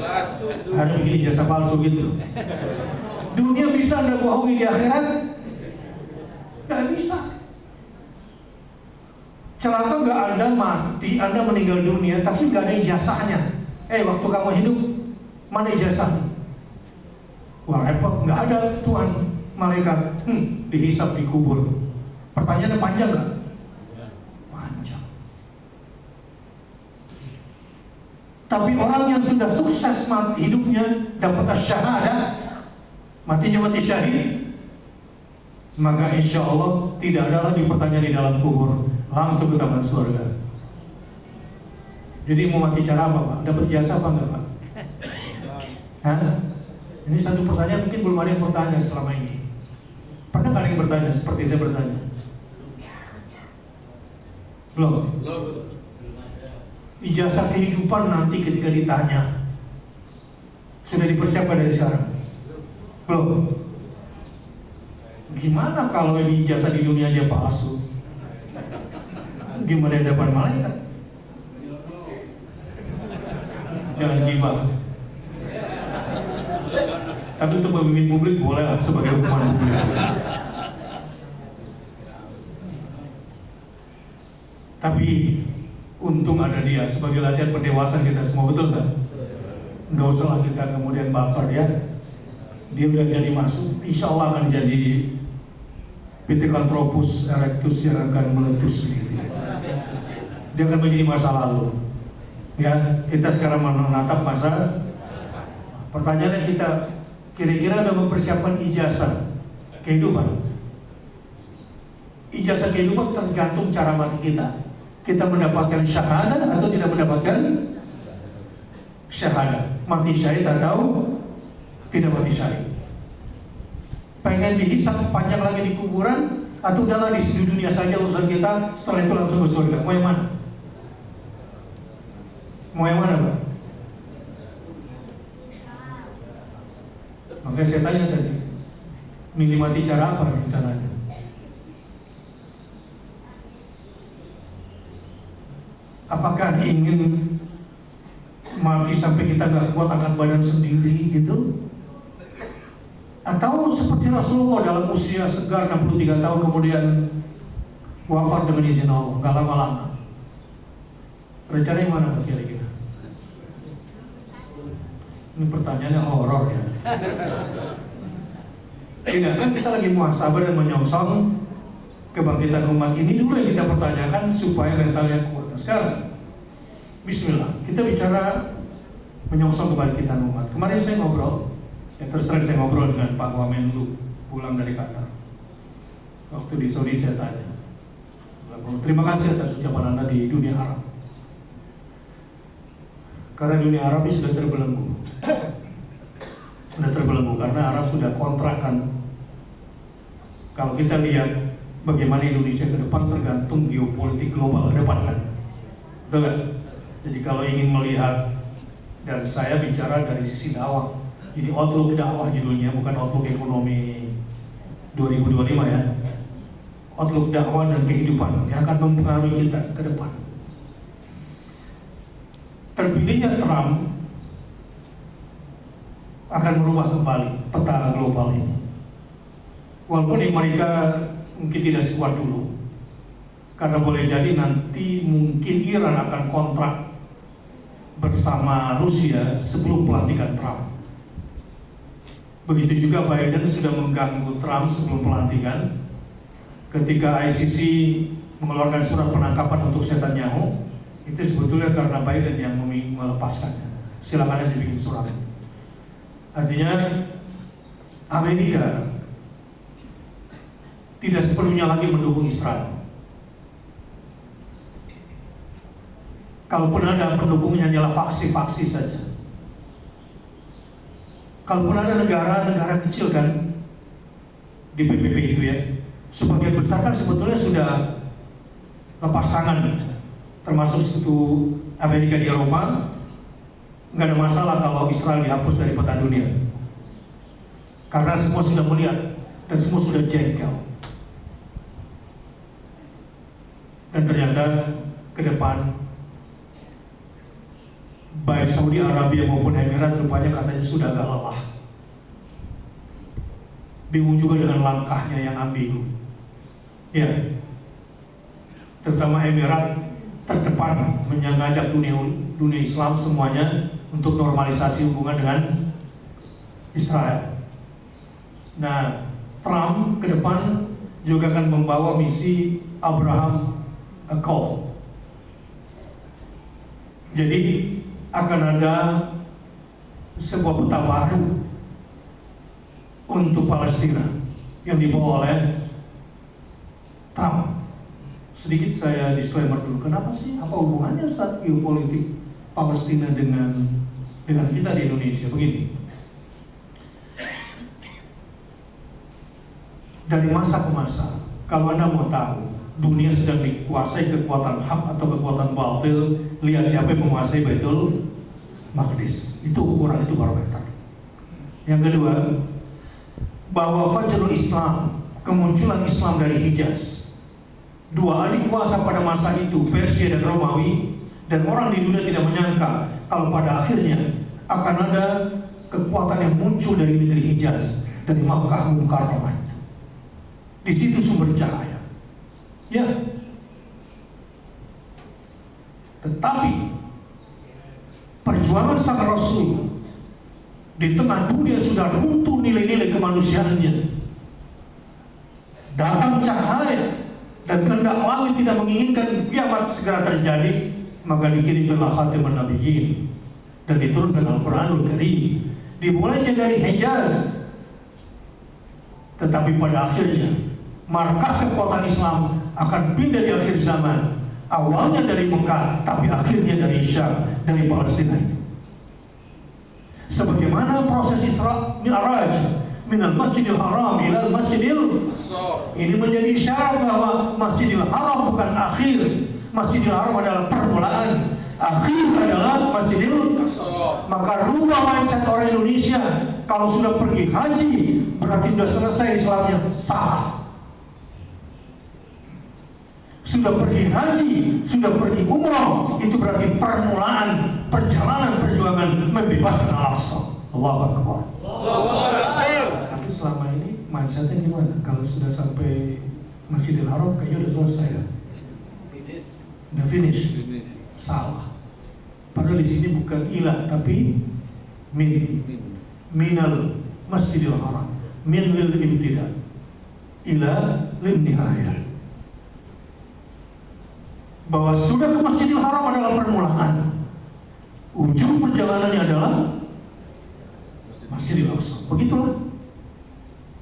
Harus bikin ijazah palsu gitu. Dunia bisa Anda bohongi, di akhirat nggak bisa. Celaka nggak Anda mati, Anda meninggal dunia, tapi nggak ada ijazahnya. Waktu kamu hidup, mana ijazah? Wah repot, nggak ada Tuhan. Malaikat dihisap di kubur. Pertanyaannya panjang nggak? Panjang. Tapi orang yang sudah sukses mati hidupnya, dapat syahadah, matinya mati syahid, maka insya Allah tidak ada lagi pertanyaan di dalam kubur, langsung ke taman surga. Jadi mau mati cara apa Pak? Dapat jasa apa enggak Pak? Hah? Ini satu pertanyaan mungkin belum ada yang bertanya selama ini. Pernah nggak ada yang bertanya seperti saya bertanya? Belum. Ijazah kehidupan nanti ketika ditanya sudah dipersiapkan dari sekarang? Belum. Gimana kalau ini ijazah di dunia dia palsu? Gimana di depan malaikat? Jangan gibah. Tapi untuk pemimpin publik boleh lah sebagai hukuman publik. Tapi untung ada dia sebagai latihan pendewasaan kita semua, betul kan? Nggak usah lah kita kemudian baper ya. Dia udah jadi masuk, insya Allah akan jadi Pithecanthropus erectus yang akan meletus gitu. Dia akan menjadi masa lalu. Ya, kita sekarang menatap masa. Pertanyaannya kita kira-kira ada mempersiapkan ijazah kehidupan. Ijazah kehidupan tergantung cara mati kita. Kita mendapatkan syahadah atau tidak mendapatkan syahadah, mati syahid atau tidak mati syahid. Pengen dihisap panjang lagi di kuburan atau udahlah di dunia saja urusan kita, setelah itu langsung ke surga? Mau yang mana? Mau yang mana Pak? Makanya saya tanya tadi, milih mati cara apa rencananya? Apakah ingin mati sampai kita nggak kuat angkat badan sendiri gitu? Atau seperti Rasulullah dalam usia segar 63 tahun kemudian wafat dengan izin Allah, nggak lama-lama? Rencana yang mana kira-kira? Ini pertanyaannya horor ya. Tidak kan kita lagi muhasabah dan menyongsong kebangkitan umat ini dulu yang kita pertanyakan supaya mentalnya kuat. Sekarang, Bismillah, kita bicara menyongsong kebangkitan umat. Kemarin saya ngobrol, ya terus terang saya ngobrol dengan Pak Wamenlu pulang dari Qatar. Waktu di Saudi saya tanya, terima kasih atas ucapan Anda di dunia Arab. Karena dunia Arab ini sudah terbelenggu. Sudah terbelenggu karena Arab sudah kontrakan. Kalau kita lihat bagaimana Indonesia ke depan tergantung geopolitik global ke depan kan. Betul kan? Jadi kalau ingin melihat, dan saya bicara dari sisi dakwah. Jadi outlook dakwah judulnya, bukan outlook ekonomi 2025 ya. Outlook dakwah dan kehidupan yang akan mempengaruhi kita ke depan. Terpilihnya Trump akan merubah kembali peta global ini. Walaupun Amerika mungkin tidak sekuat dulu, karena boleh jadi nanti mungkin Iran akan kontrak bersama Rusia sebelum pelantikan Trump. Begitu juga Biden sudah mengganggu Trump sebelum pelantikan. Ketika ICC mengeluarkan surat penangkapan untuk Netanyahu, itu sebetulnya karena Biden yang melepaskannya. Silakan aja dibikin surat. Artinya Amerika tidak sepenuhnya lagi mendukung Israel. Kalaupun ada pendukungnya hanyalah faksi-faksi saja. Kalaupun ada negara-negara kecil kan di PBB itu ya, sebagian besar kan sebetulnya sudah lepas tangan, termasuk itu Amerika di Eropa. Nggak ada masalah kalau Israel dihapus dari peta dunia, karena semua sudah melihat dan semua sudah jengkel. Dan ternyata ke depan baik Saudi Arabia maupun Emirat rupanya katanya sudah agak lelah. Bingung juga dengan langkahnya yang ambigu. Ya, terutama Emirat terdepan mengajak dunia Islam semuanya untuk normalisasi hubungan dengan Israel. Nah, Trump ke depan juga akan membawa misi Abraham Accord. Jadi akan ada sebuah peta baru untuk Palestina yang dibawa oleh Trump. Sedikit saya disclaimer dulu, kenapa sih, apa hubungannya saat geopolitik Palestina dengan kita di Indonesia? Begini, dari masa ke masa, kalau Anda mau tahu dunia sedang dikuasai kekuatan hak atau kekuatan batil, lihat siapa yang menguasai Baitul Maqdis. Itu ukuran, itu barometer. Yang kedua, bahwa Fajrul Islam, kemunculan Islam dari Hijaz, dua adik kuasa pada masa itu, Persia dan Romawi, dan orang di dunia tidak menyangka kalau pada akhirnya akan ada kekuatan yang muncul dari negeri Hijaz, dari Makkah Mukarramah. Di situ sumber cahaya. Ya. Tetapi perjuangan sang Rasul di tengah dunia sudah runtuh nilai-nilai kemanusiaannya. Datang cahaya dan kehendak langit tidak menginginkan kiamat segera terjadi, maka dikirimkanlah khataman nabiyyin dan diturunkan Al-Qur'anul Karim. Dimulainya dari Hijaz, tetapi pada akhirnya markas kekuatan Islam akan pindah di akhir zaman. Awalnya dari Mekah, tapi akhirnya dari Syam, dari Palestina. Sebagaimana proses Isra Mi'raj minal Masjidil Haram ilal Masjidil, ini menjadi isyarat bahwa Masjidil Haram bukan akhir. Masjidil Haram adalah permulaan, akhir adalah Masjidil. Maka rubah mindset orang Indonesia, kalau sudah pergi haji berarti sudah selesai Islamnya. Salah. Sudah pergi haji, sudah pergi umrah, itu berarti permulaan perjalanan perjuangan membebaskan Al-Aqsa. Allahu Akbar. Tapi selama ini mindsetnya gimana? Kalau sudah sampai Masjidil Haram kayaknya udah selesai ya? Udah finish. Salah. Padahal di sini bukan ilah tapi minal Masjidil Haram, min lil ibtida, ila lil nihayah. Bahwa sudah ke Masjidil Haram adalah permulaan, ujung perjalanannya adalah Masjidil Aqsa. Begitulah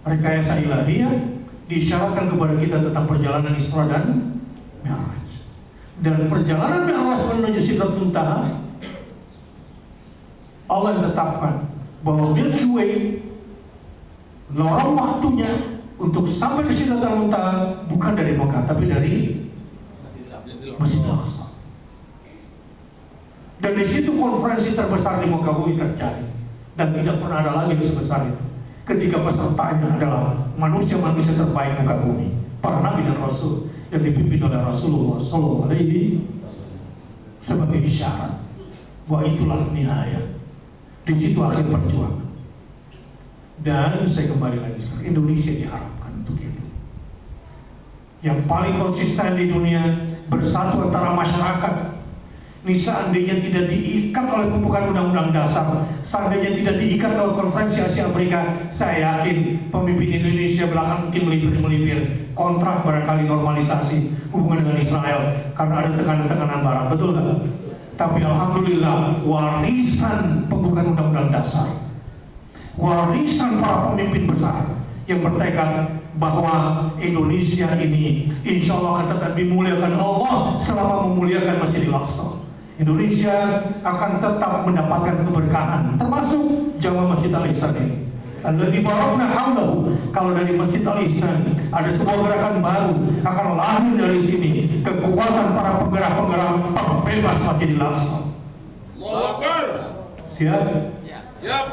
rekayasa ilahiyah diisyaratkan kepada kita tentang perjalanan Isra dan Mi'raj. Dan perjalanan Mi'raj menuju Sidratul Muntaha, Allah tetapkan bahwa Milky Way lorong waktunya untuk sampai ke Sidratul Muntaha bukan dari Mekah tapi dari Masjidil Aqsa. Dan di situ konferensi terbesar di muka bumi terjadi, dan tidak pernah ada lagi sebesar itu. Ketika pesertanya adalah manusia-manusia terbaik muka bumi, para nabi dan rasul yang dipimpin oleh Rasulullah SAW, sebagai isyarat bahwa itulah nihaya. Di situ akhir perjuangan. Dan saya kembali lagi, Indonesia diharapkan untuk itu. Yang paling konsisten di dunia, bersatu antara masyarakat. Ini seandainya tidak diikat oleh pembukaan undang-undang dasar, seandainya tidak diikat oleh konferensi Asia Afrika, saya yakin pemimpin Indonesia belakang mungkin melipir kontrak barangkali normalisasi hubungan dengan Israel karena ada tekanan-tekanan barat, betul nggak? Tapi alhamdulillah warisan pembukaan undang-undang dasar, warisan para pemimpin besar yang bertekad bahwa Indonesia ini insya Allah akan tetap dimuliakan Allah selama memuliakan Masjidil Aqsa. Indonesia akan tetap mendapatkan keberkahan, termasuk jamaah Masjid Al-Ihsan ini. Alladzi barakna haulahu. Kalau dari Masjid Al-Ihsan ada sebuah gerakan baru akan lahir dari sini, kekuatan para penggerak-penggerak pembebas Masjidil Aqsa. Allahu Akbar. Siap? Siap.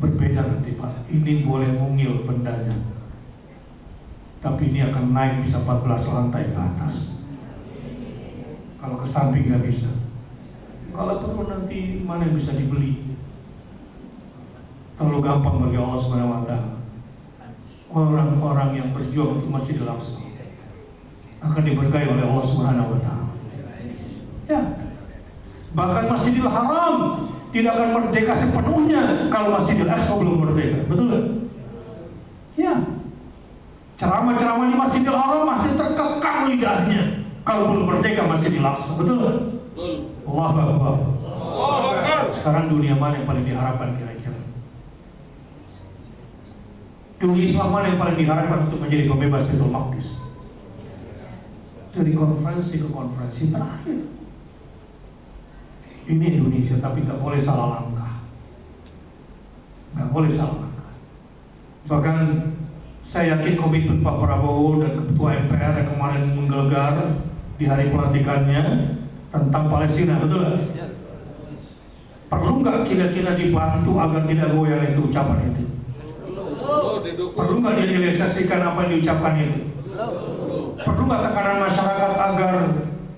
Berbeda nanti Pak. Ini boleh mungil bendanya, tapi ini akan naik bisa 14 lantai ke atas. Kalau ke samping nggak bisa. Kalau perlu nanti mana yang bisa dibeli? Terlalu gampang bagi Allah Subhanahu wa Ta'ala. Orang-orang yang berjuang untuk Masjidil Aqsa akan diberkahi oleh Allah Subhanahu wa Ta'ala. Ya. Bahkan Masjidil Haram tidak akan merdeka sepenuhnya kalau Masjidil Aqsa belum merdeka. Betul nggak? Ya. Ceramah-ceramah di Masjidil Haram masih terkekang lidahnya. Kalau belum merdeka masih Al-Aqsa, betul? Betul. Allahu Akbar. Allahu Akbar. Sekarang dunia mana yang paling diharapkan kira-kira? Dunia Islam mana yang paling diharapkan untuk menjadi pembebas Baitul Maqdis? Dari konferensi ke konferensi terakhir. Ini Indonesia, tapi nggak boleh salah langkah. Nggak boleh salah langkah. Bahkan saya yakin komitmen Pak Prabowo dan Ketua MPR yang kemarin menggelegar di hari pelantikannya tentang Palestina, betul nggak? Ya. Perlu nggak kira-kira dibantu agar tidak goyang itu ucapan itu? Perlu nggak direalisasikan apa yang diucapkan itu? Perlu nggak tekanan masyarakat agar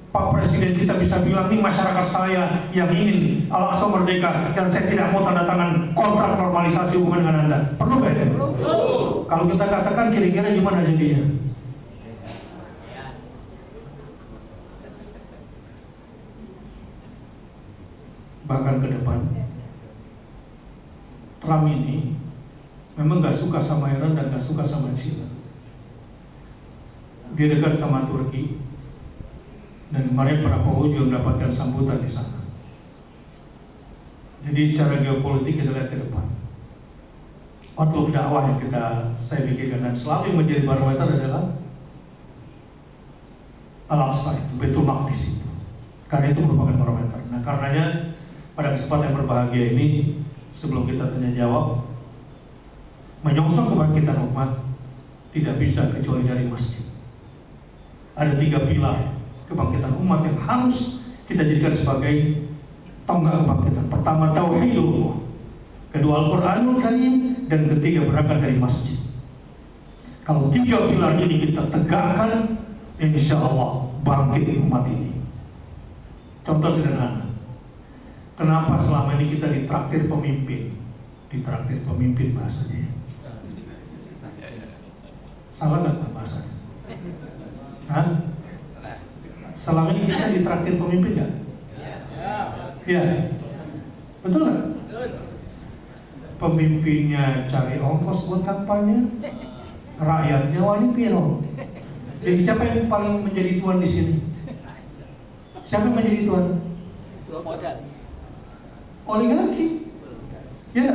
Pak Presiden kita bisa bilang, nih masyarakat saya yang ingin Al-Aqsa merdeka dan saya tidak mau tanda tangan kontrak normalisasi hubungan dengan Anda. Perlu nggak itu? Kalau kita katakan kira-kira gimana jadinya? Bahkan ke depan Trump ini memang gak suka sama Iran dan gak suka sama China. Dia dekat sama Turki dan kemarin Prabowo juga mendapatkan sambutan di sana. Jadi secara geopolitik kita lihat ke depan. Outlook dakwah yang saya pikirkan dan selalu yang menjadi barometer adalah Al-Aqsa itu, Baitul Maqdis itu. Karena itu merupakan barometer. Nah karenanya pada kesempatan yang berbahagia ini, sebelum kita tanya jawab, menyongsong kebangkitan umat tidak bisa kecuali dari masjid. Ada 3 pilar kebangkitan umat yang harus kita jadikan sebagai tonggak kebangkitan. Pertama, tauhidullah. Kedua, Al-Quranul Karim. Dan ketiga, berangkat dari masjid. Kalau 3 pilar ini kita tegakkan, insya Allah bangkit umat ini. Contoh sederhana. Kenapa selama ini kita ditraktir pemimpin? Ditraktir pemimpin bahasanya. Salah nggak bahasanya? Hah? Selama ini kita ditraktir pemimpin nggak? Ya. Betul nggak? Pemimpinnya cari ongkos buat kampanye, rakyatnya wali piro. Jadi siapa yang paling menjadi tuan di sini? Siapa yang menjadi tuan? Oligarki. Ya,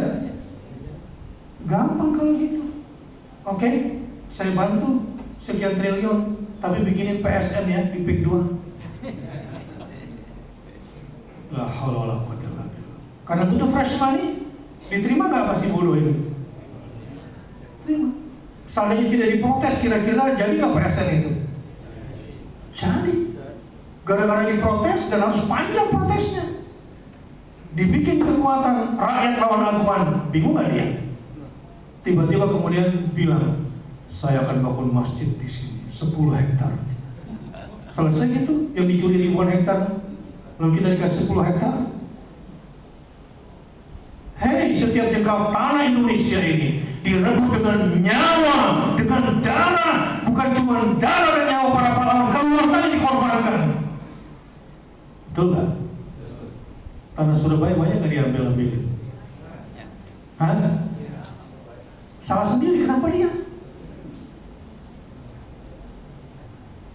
gampang kalau gitu. Oke, saya bantu sekian triliun, tapi bikinin PSN ya di PIK 2. La haula wala quwwata illa billah. Karena butuh fresh money, diterima nggak pasti bodoh ini? Terima. Seandainya tidak diprotes, kira-kira jadi nggak PSN itu? Jadi. Gara-gara diprotes dan harus panjang protesnya. Dibikin kekuatan rakyat lawan aguan, bingung nggak dia? Tiba-tiba kemudian bilang, saya akan bangun masjid di sini 10 hektar. Selesai gitu, yang dicuri ribuan hektar, belum kita dikasih 10 hektar. Hei, setiap jengkal tanah Indonesia ini direbut dengan nyawa, dengan darah, bukan cuma darah dan nyawa para pahlawan, keluarganya dikorbankan. Betul nggak? Tanah Surabaya banyak nggak diambil-ambilin? Hah? Salah sendiri, kenapa dia?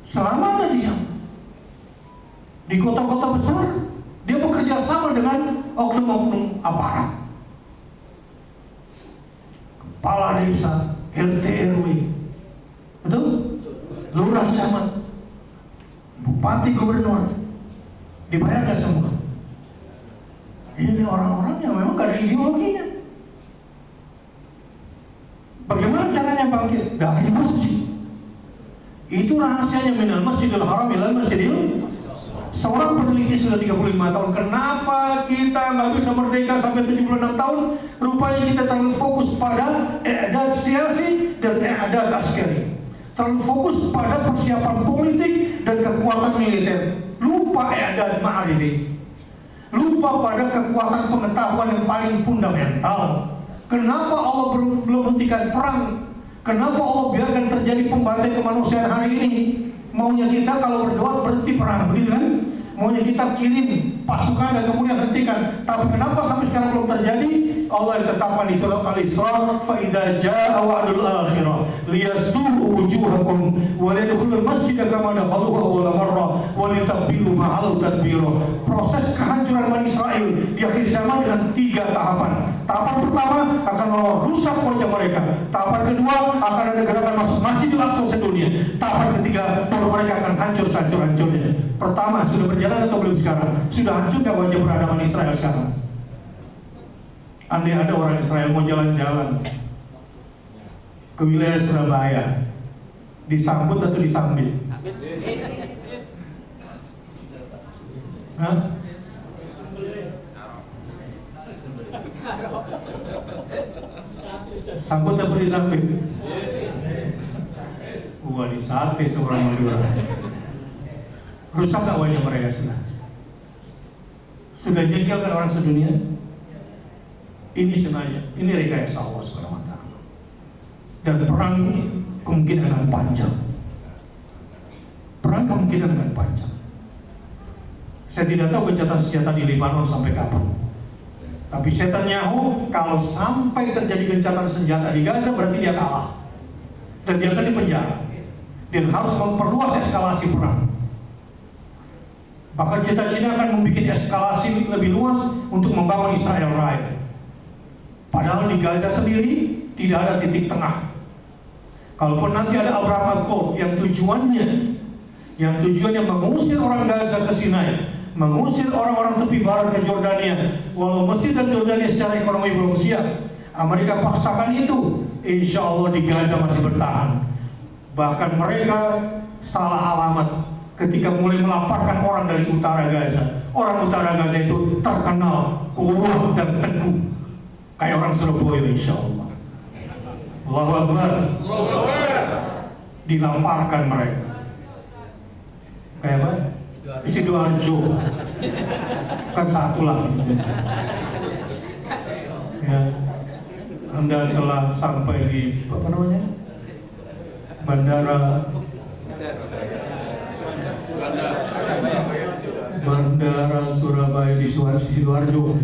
Selama ada dia di kota-kota besar, dia bekerja sama dengan oknum-oknum aparat, kepala desa, RT RW, betul? Lurah camat, bupati, gubernur, dibayar nggak semua? Ini orang-orang yang memang gak ada ideologinya. Bagaimana caranya bangkit? Dari masjid. Itu rahasianya, minal masjidil haram ilal masjidil. Seorang peneliti sudah 35 tahun. Kenapa kita nggak bisa merdeka sampai 76 tahun? Rupanya kita terlalu fokus pada i'dad siasi dan i'dad askari. Terlalu fokus pada persiapan politik dan kekuatan militer. Lupa i'dad ma'arifi. Lupa pada kekuatan pengetahuan yang paling fundamental. Kenapa Allah belum hentikan perang? Kenapa Allah biarkan terjadi pembantaian kemanusiaan hari ini? Maunya kita kalau berdoa berhenti perang, begitu kan? Maunya kita kirim pasukan dan kemudian hentikan. Tapi kenapa sampai sekarang belum terjadi? Allah yang tetapkan di surat Al-Isra, fa idza jaa wa'dul akhirah liyasu'u wujuhakum wa yadkhulul masjida kama dakhaluhu awwala marrah wa litabbiru ma'al tadbira. Proses kehancuran Bani Israel di akhir zaman dengan 3 tahapan. Tahapan pertama akan Allah rusak wajah mereka. Tahapan kedua akan ada gerakan masuk Masjidil Aqsa sedunia. Tahapan ketiga baru mereka akan hancur hancur-hancurnya. Pertama sudah berjalan atau belum sekarang? Sudah hancur wajah peradaban Israel sekarang? Andai ada orang Israel mau jalan-jalan ke wilayah Surabaya, disambut atau disambit? Hah? Sambut atau disambit? Wah, disate seorang Madura. Rusak gak wajah mereka sudah? Sudah jengkel kan orang sedunia? Ini sengaja, ini rekayasa Allah SWT. Dan perang kemungkinan akan panjang. Perang kemungkinan akan panjang. Saya tidak tahu gencatan senjata di Lebanon sampai kapan. Tapi Netanyahu kalau sampai terjadi gencatan senjata di Gaza berarti dia kalah. Dan dia akan dipenjara. Dan harus memperluas eskalasi perang. Bahkan Cina akan membuat eskalasi lebih luas untuk membangun Israel Raya. Padahal di Gaza sendiri tidak ada titik tengah. Kalaupun nanti ada Abraham Accord yang tujuannya mengusir orang Gaza ke Sinai, mengusir orang-orang tepi barat ke Jordania, walau Mesir dan Jordania secara ekonomi belum siap, Amerika paksakan itu, insya Allah di Gaza masih bertahan. Bahkan mereka salah alamat ketika mulai melaporkan orang dari utara Gaza. Orang utara Gaza itu terkenal kuat dan teguh, kayak orang Surabaya insya Allah. Allahu Akbar. Dilamparkan mereka. Kayak apa? Sidoarjo. Kan satu lah. Ya. Anda telah sampai di apa namanya? Bandara Surabaya di Sidoarjo.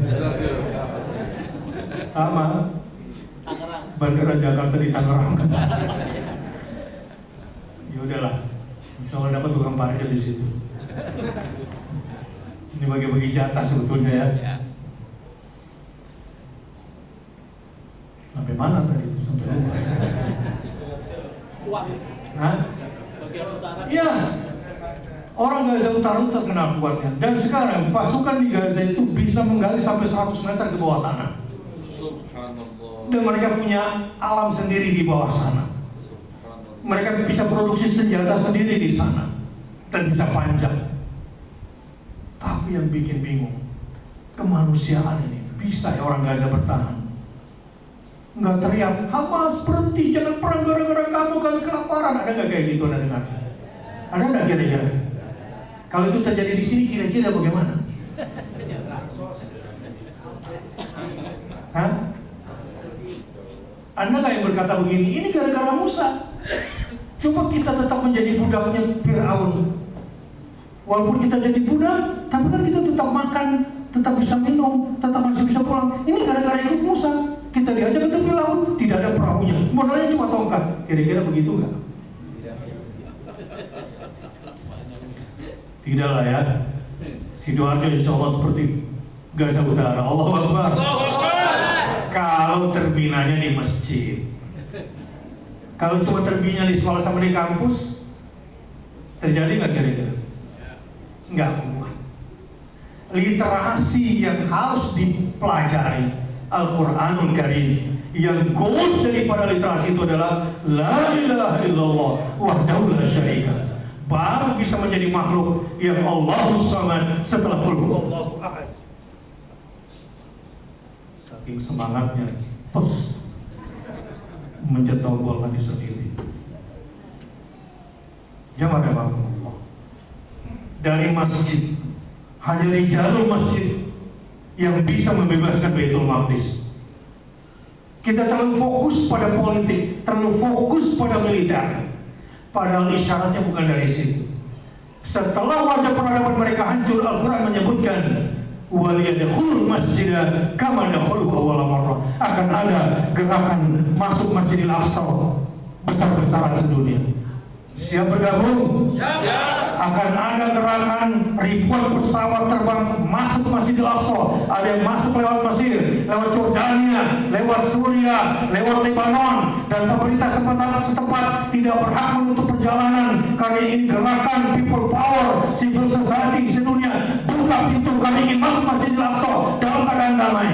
Sama Bandara Jakarta di Tangerang. Ya udahlah, insya Allah dapat tukang parkir di situ. Ini bagi-bagi jatah sebetulnya ya. Sampai mana tadi itu? Sampai rumah. Hah? Iya. Orang Gaza Utara itu terkenal kuatnya. Dan sekarang pasukan di Gaza itu bisa menggali sampai 100 meter ke bawah tanah. Dan mereka punya alam sendiri di bawah sana. Mereka bisa produksi senjata sendiri di sana dan bisa panjang. Tapi yang bikin bingung, kemanusiaan ini bisa ya orang Gaza bertahan? Nggak teriak, Hamas berhenti, jangan perang gara-gara kamu kan kelaparan. Ada nggak kayak gitu? Ada dengar? Ada nggak kira-kira? Kalau itu terjadi di sini kira-kira bagaimana? Hah? Anda nggak yang berkata begini, ini gara-gara Musa. Coba kita tetap menjadi budaknya Fir'aun. Walaupun kita jadi budak, tapi kan kita tetap makan, tetap bisa minum, tetap masih bisa pulang. Ini gara-gara ikut Musa. Kita diajak ke tepi laut, tidak ada perahunya. Modalnya cuma tongkat. Kira-kira begitu nggak? Tidaklah ya. Sidoarjo insya Allah seperti Gaza Utara. Allahu Akbar. Kalau terbinanya di masjid, kalau cuma terbina di sekolah sama di kampus, terjadi nggak kira-kira? Nggak kuat. Literasi yang harus dipelajari Al-Quranul Karim, yang goals daripada literasi itu adalah La ilaha illallah wahdahu la syarika. Baru bisa menjadi makhluk yang Allahus Samad setelah qul huwallahu ahad. Saking semangatnya, terus menjatuhkan hati sendiri. Jamaah Allah. Dari masjid, hanya di jalur masjid yang bisa membebaskan Baitul Maqdis. Kita terlalu fokus pada politik, terlalu fokus pada militer. Padahal isyaratnya bukan dari situ. Setelah wajah peradaban mereka hancur, Al-Quran menyebutkan waliyadkhulul masjidah kama dakhaluhu awwala marrah. gerakan masuk Masjidil Aqsa besar-besaran sedunia. Siap bergabung? Siap. Akan ada gerakan ribuan pesawat terbang masuk Masjidil Aqsa. Ada yang masuk lewat Mesir, lewat Jordania, lewat Suriah, lewat Lebanon, dan pemerintah setempat tidak berhak menutup perjalanan karena ini gerakan people power, civil society sedunia. Buka pintu, kami ingin masuk Masjidil Aqsa dalam keadaan damai.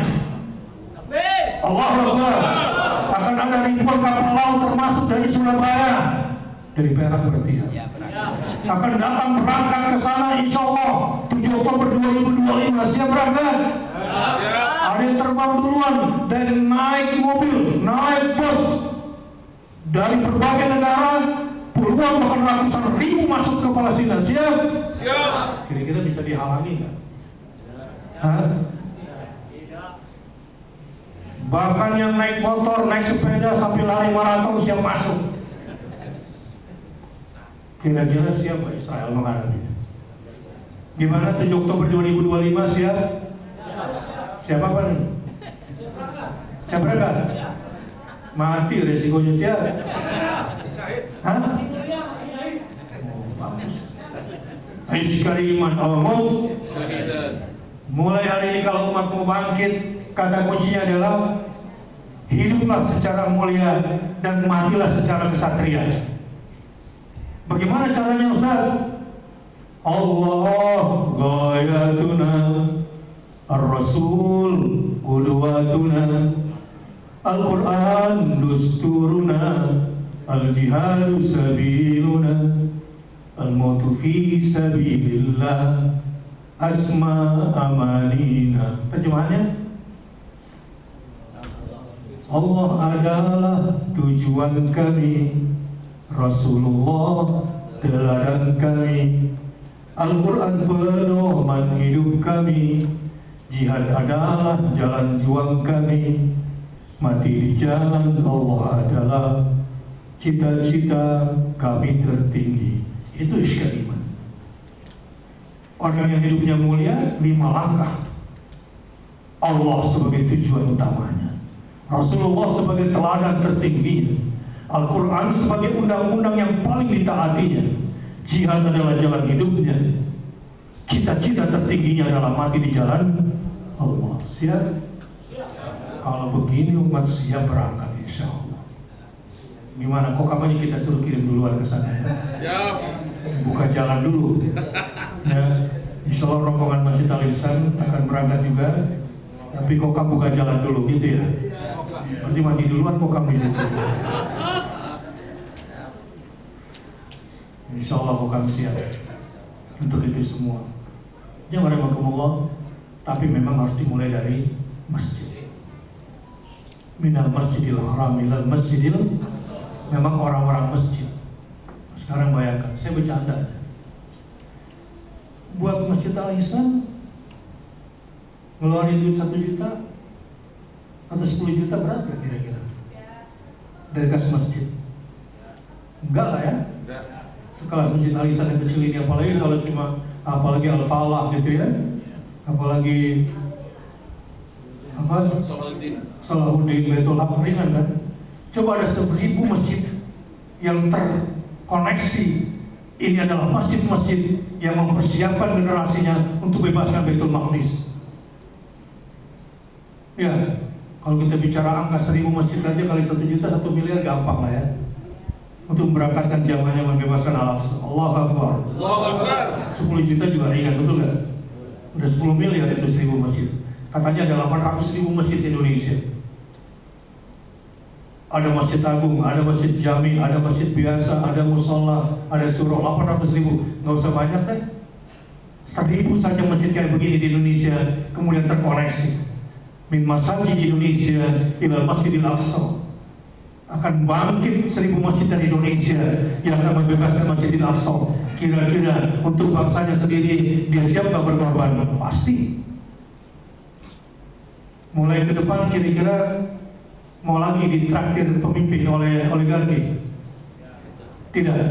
Allahu Akbar. Akan ada ribuan kapal laut termasuk dari Surabaya, dari Perak berarti ya. Akan datang berangkat ke sana insya Allah 7 Oktober 2025. Siap berangkat? Ada yang terbang duluan dan naik mobil, naik bus dari berbagai negara, puluhan bahkan ratusan ribu masuk ke Palestina. Siap? Siap. Kira-kira bisa dihalangi nggak? Hah? Bahkan yang naik motor, naik sepeda sampai lari maraton siap masuk. Kira-kira siapa Israel menghadapinya? Gimana 7 Oktober 2025 siap? Siapa apa nih? Siap berangkat? Mati resikonya siap? Hah? Oh, bagus. Aisyari iman al-maut. Mulai hari ini kalau umat mau bangkit, kata kuncinya adalah hiduplah secara mulia dan matilah secara kesatria. Bagaimana caranya Ustaz? Allah ghayatuna, Ar-Rasul qudwatuna, Al-Quran dusturuna, Al-Jihadu sabiluna, Al-Mautu fi sabilillah, Asma amanina. Terjemahannya, Allah adalah tujuan kami, Rasulullah teladan kami, Al-Quran pedoman hidup kami, jihad adalah jalan juang kami, mati di jalan Allah adalah cita-cita kami tertinggi. Itu isyariman. Orang yang hidupnya mulia 5 langkah. Allah sebagai tujuan utamanya, Rasulullah sebagai teladan tertingginya, Al-Quran sebagai undang-undang yang paling ditaatinya, jihad adalah jalan hidupnya, cita-cita tertingginya adalah mati di jalan Allah. Siap? Kalau begini umat siap berangkat insya Allah. Gimana? Kok kamarnya kita suruh kirim duluan ke sana ya? Siap. Buka jalan dulu ya. Insya Allah rombongan Masjid Al-Ihsan akan berangkat juga, tapi kok kamu buka jalan dulu gitu ya. Berarti mati duluan kok kamu gitu. Insya Allah kok kami siap untuk itu semua. Jangan Allah, tapi memang harus dimulai dari masjid. Minal masjidil haram ilal masjidil, memang orang-orang masjid. Sekarang bayangkan, saya bercanda, buat Masjid Al-Ihsan ngeluarin duit 1 juta atau 10 juta berat gak kira-kira dari kas masjid? Enggak lah ya. Sekelas Masjid Al-Ihsan yang kecil ini, apalagi kalau cuma apalagi Al-Falah gitu ya, apalagi apa? Salahuddin Baitul Haq ringan kan. Coba ada 1000 masjid yang terkoneksi. Ini adalah masjid-masjid yang mempersiapkan generasinya untuk bebaskan Baitul Maqdis. Ya, kalau kita bicara angka 1000 masjid aja kali 1 juta 1 miliar gampang lah ya. Untuk memberangkatkan jamaahnya membebaskan Al-Aqsa. Allahu Akbar. Allahu Akbar. 10 juta juga ringan, betul nggak? Udah 10 miliar itu 1000 masjid. Katanya ada 800.000 masjid di Indonesia. Ada masjid agung, ada masjid jami, ada masjid biasa, ada musola, ada surau. 800.000, nggak usah banyak deh. 1000 saja masjid kayak begini di Indonesia kemudian terkoneksi. Min masjid di Indonesia ila Masjidil Aqsa. Akan bangkit 1000 masjid dari Indonesia yang akan membebaskan Masjidil Aqsa. Kira-kira untuk bangsanya sendiri dia siap tak berkorban? Pasti. Mulai ke depan kira-kira mau lagi ditraktir pemimpin oleh oligarki? Tidak.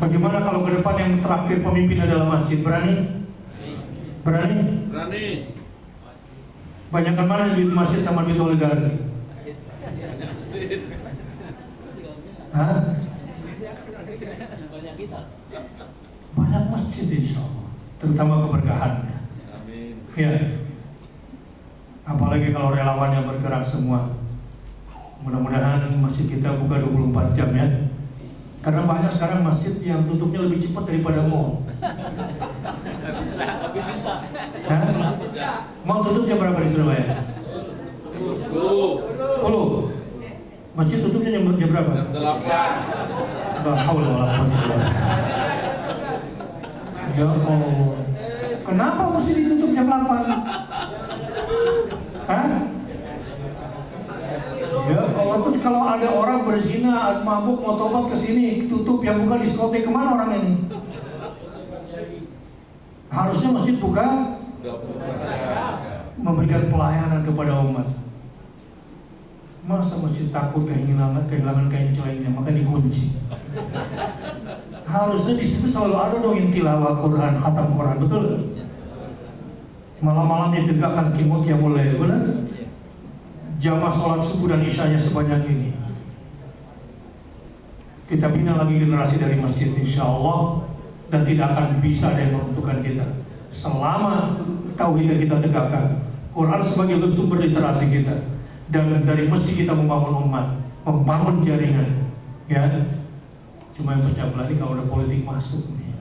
Bagaimana kalau ke depan yang traktir pemimpin adalah masjid? Berani? Berani? Berani. Banyakkan mana duit masjid sama duit oligarki? Hah? Banyak masjid insya Allah, terutama keberkahannya. Amin. Ya. Apalagi kalau relawan yang bergerak semua. Mudah-mudahan masjid kita buka 24 jam ya. Karena banyak sekarang masjid yang tutupnya lebih cepat daripada mall. Habis sisa. Mau tutup jam berapa di Surabaya? 10. Masjid tutupnya jam berapa? Jam 8. La haula wala quwwata illa billah. Ya Allah. Kenapa mesti ditutup jam 8? Hah? Ya Allah, terus kalau ada orang berzina, mabuk, mau tobat ke sini, tutup yang buka diskotik, kemana orang ini? Harusnya masjid buka, memberikan pelayanan kepada umat. Masa masjid takut kehilangan kain celengnya, maka dikunci. Harusnya di situ selalu ada dong yang tilawah Quran, khatam Quran, betul? Malam-malam ditegakkan qiyamul yang mulai, benar? Jamaah sholat subuh dan isyanya sebanyak ini. Kita bina lagi generasi dari masjid insya Allah, dan tidak akan bisa ada yang meruntuhkan kita selama tauhid yang kita tegakkan, Quran sebagai sumber literasi kita, dan dari masjid kita membangun umat, membangun jaringan. Ya, cuma yang pecah belah ini kalau ada politik masuk nih.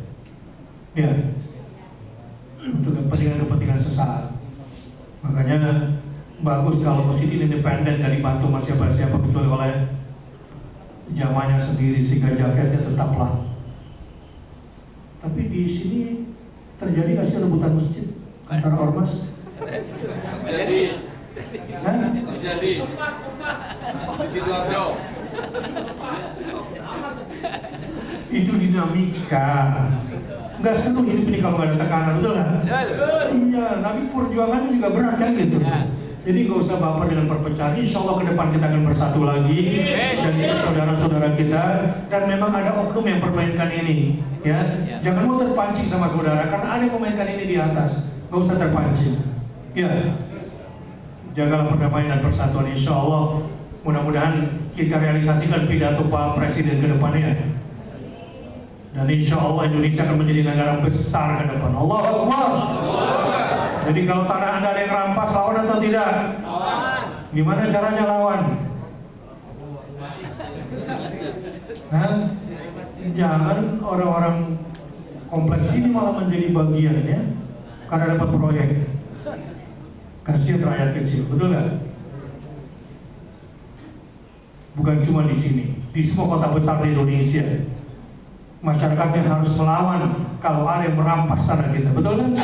Ya, untuk kepentingan sesaat. Makanya bagus kalau masjid ini independen, dari bantu sama siapa-siapa kecuali oleh jamaahnya sendiri, sehingga jaketnya tetaplah. Tapi di sini terjadi nggak sih rebutan masjid antara ormas? Jadi. Hah? Jadi. Di Sidoarjo. Itu dinamika. Nggak seru hidup ini kalau nggak ada tekanan, betul nggak? Iya, tapi perjuangannya juga berat kan gitu. Jadi nggak usah baper dengan perpecahan. Insya Allah ke depan kita akan bersatu lagi dan saudara-saudara kita. Dan memang ada oknum yang permainkan ini, ya. Jangan mau terpancing sama saudara, karena ada yang memainkan ini di atas. Nggak usah terpancing. Ya, jagalah perdamaian dan persatuan. Insya Allah, mudah-mudahan kita realisasikan pidato Pak Presiden ke depannya. Dan insya Allah Indonesia akan menjadi negara besar ke depan. Allahu Akbar. Jadi kalau tanah Anda ada yang rampas, lawan atau tidak? Lawan. Gimana caranya lawan? Hah? Jangan orang-orang kompleks ini malah menjadi bagian ya, karena dapat proyek. Kasihan rakyat kecil, betul nggak? Bukan cuma di sini, di semua kota besar di Indonesia. Masyarakatnya harus melawan kalau ada yang merampas tanah kita, betul kan?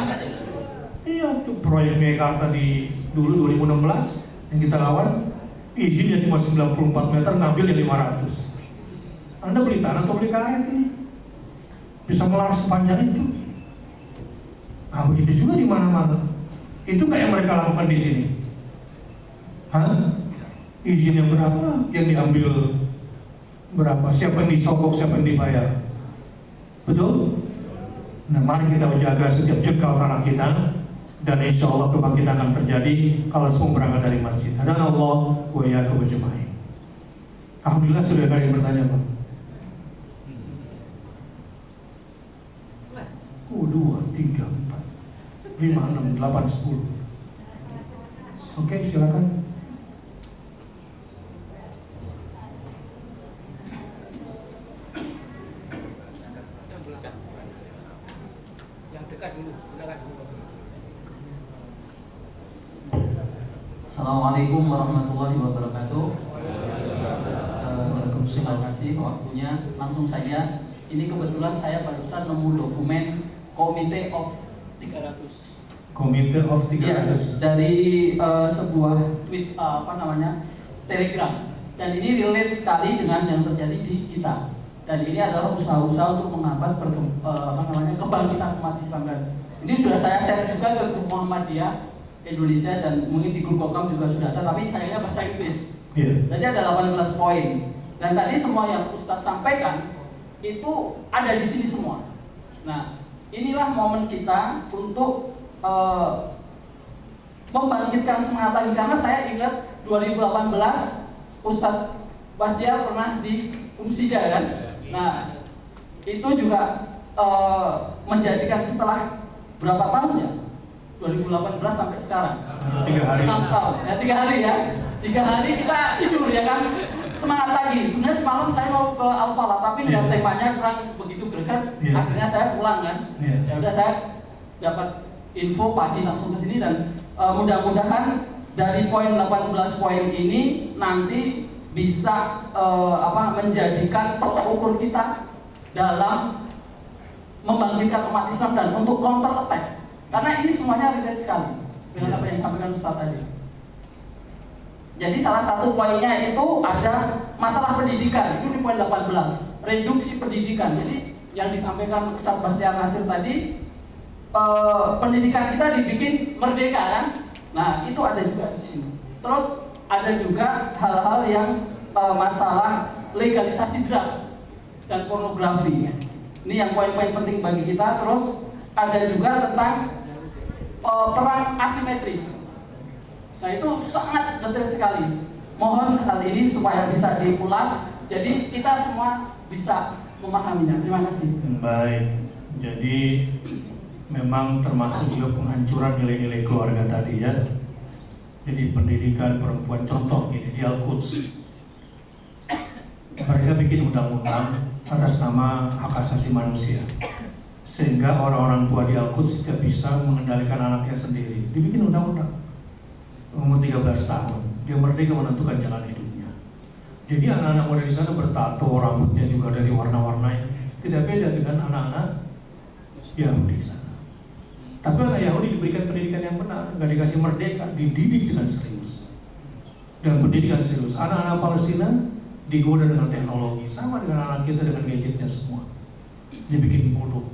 Iya, tuh proyek Mekarta di dulu 2016 yang kita lawan, izinnya cuma 94 meter, ngambil yang 500. Anda beli tanah atau beli karet ini? Bisa melarang sepanjang itu. Nah, begitu juga di mana-mana. Itu nggak yang mereka lakukan di sini? Hah? Izinnya berapa? Yang diambil berapa? Siapa yang disogok? Siapa yang dibayar? Betul? Nah, mari kita jaga setiap jengkal tanah kita. Dan insya Allah kebangkitan akan terjadi kalau semua berangkat dari masjid. Dan Allah wa iyyakum ajma'in. Alhamdulillah sudah ada yang bertanya, Pak. 2, 3, 4, 5, 6, 8, 10. Oke, silakan. Yang dekat dulu, silakan. Assalamualaikum warahmatullahi wabarakatuh. Terima kasih waktunya. Langsung saja. Ini kebetulan saya barusan nemu dokumen Komite of 300. Komite of 300. Ya, dari sebuah tweet Telegram. Dan ini relate sekali dengan yang terjadi di kita. Dan ini adalah usaha-usaha untuk menghambat kebangkitan umat Islam. Dan ini sudah saya share juga ke grup Muhammadiyah Indonesia, dan mungkin di grup Kokam juga sudah ada, tapi sayangnya bahasa Inggris. Jadi ada 18 poin. Dan tadi semua yang Ustadz sampaikan itu ada di sini semua. Nah, inilah momen kita untuk membangkitkan semangat lagi, karena saya ingat 2018 Ustadz Bahtiar pernah di Umsida kan? Nah, itu juga menjadikan setelah berapa tahun ya? 2018 sampai sekarang 3 hari. 6 tahun ya, 3 hari ya. 3 hari kita tidur ya kan, semangat lagi. Sebenarnya semalam saya mau ke Alfala tapi nggak temanya kurang begitu greget. Akhirnya saya pulang kan. Ya udah, saya dapat info pagi langsung ke sini dan mudah-mudahan dari poin 18 poin ini nanti bisa menjadikan tolak ukur kita dalam membangkitkan umat Islam dan untuk counter attack. Karena ini semuanya relate sekali dengan apa yang disampaikan Ustaz tadi. Jadi salah satu poinnya itu ada masalah pendidikan, itu di poin 18, reduksi pendidikan. Jadi yang disampaikan Ustaz Bahtiar Nasir tadi, pendidikan kita dibikin merdeka kan? Nah, itu ada juga di sini. Terus ada juga hal-hal yang masalah legalisasi drug dan pornografi. Ini yang poin-poin penting bagi kita. Terus ada juga tentang perang asimetris. Nah, itu sangat detail sekali. Mohon hal ini supaya bisa diulas, jadi kita semua bisa memahaminya. Terima kasih. Baik, jadi memang termasuk juga penghancuran nilai-nilai keluarga tadi ya. Jadi pendidikan perempuan, contoh ini di Al-Quds, mereka bikin undang-undang atas nama hak asasi manusia, sehingga orang-orang tua di Al-Quds tidak bisa mengendalikan anaknya sendiri. Dibikin undang-undang umur 13 tahun, dia merdeka menentukan jalan hidupnya. Jadi anak-anak muda di sana bertato, rambutnya juga dari warna-warnanya, tidak beda dengan anak-anak Yahudi di sana. Tapi anak Yahudi diberikan pendidikan yang benar, nggak dikasih merdeka, dididik dengan serius dan pendidikan serius. Anak-anak Palestina digoda dengan teknologi, sama dengan anak kita dengan gadgetnya semua, dibikin bodoh.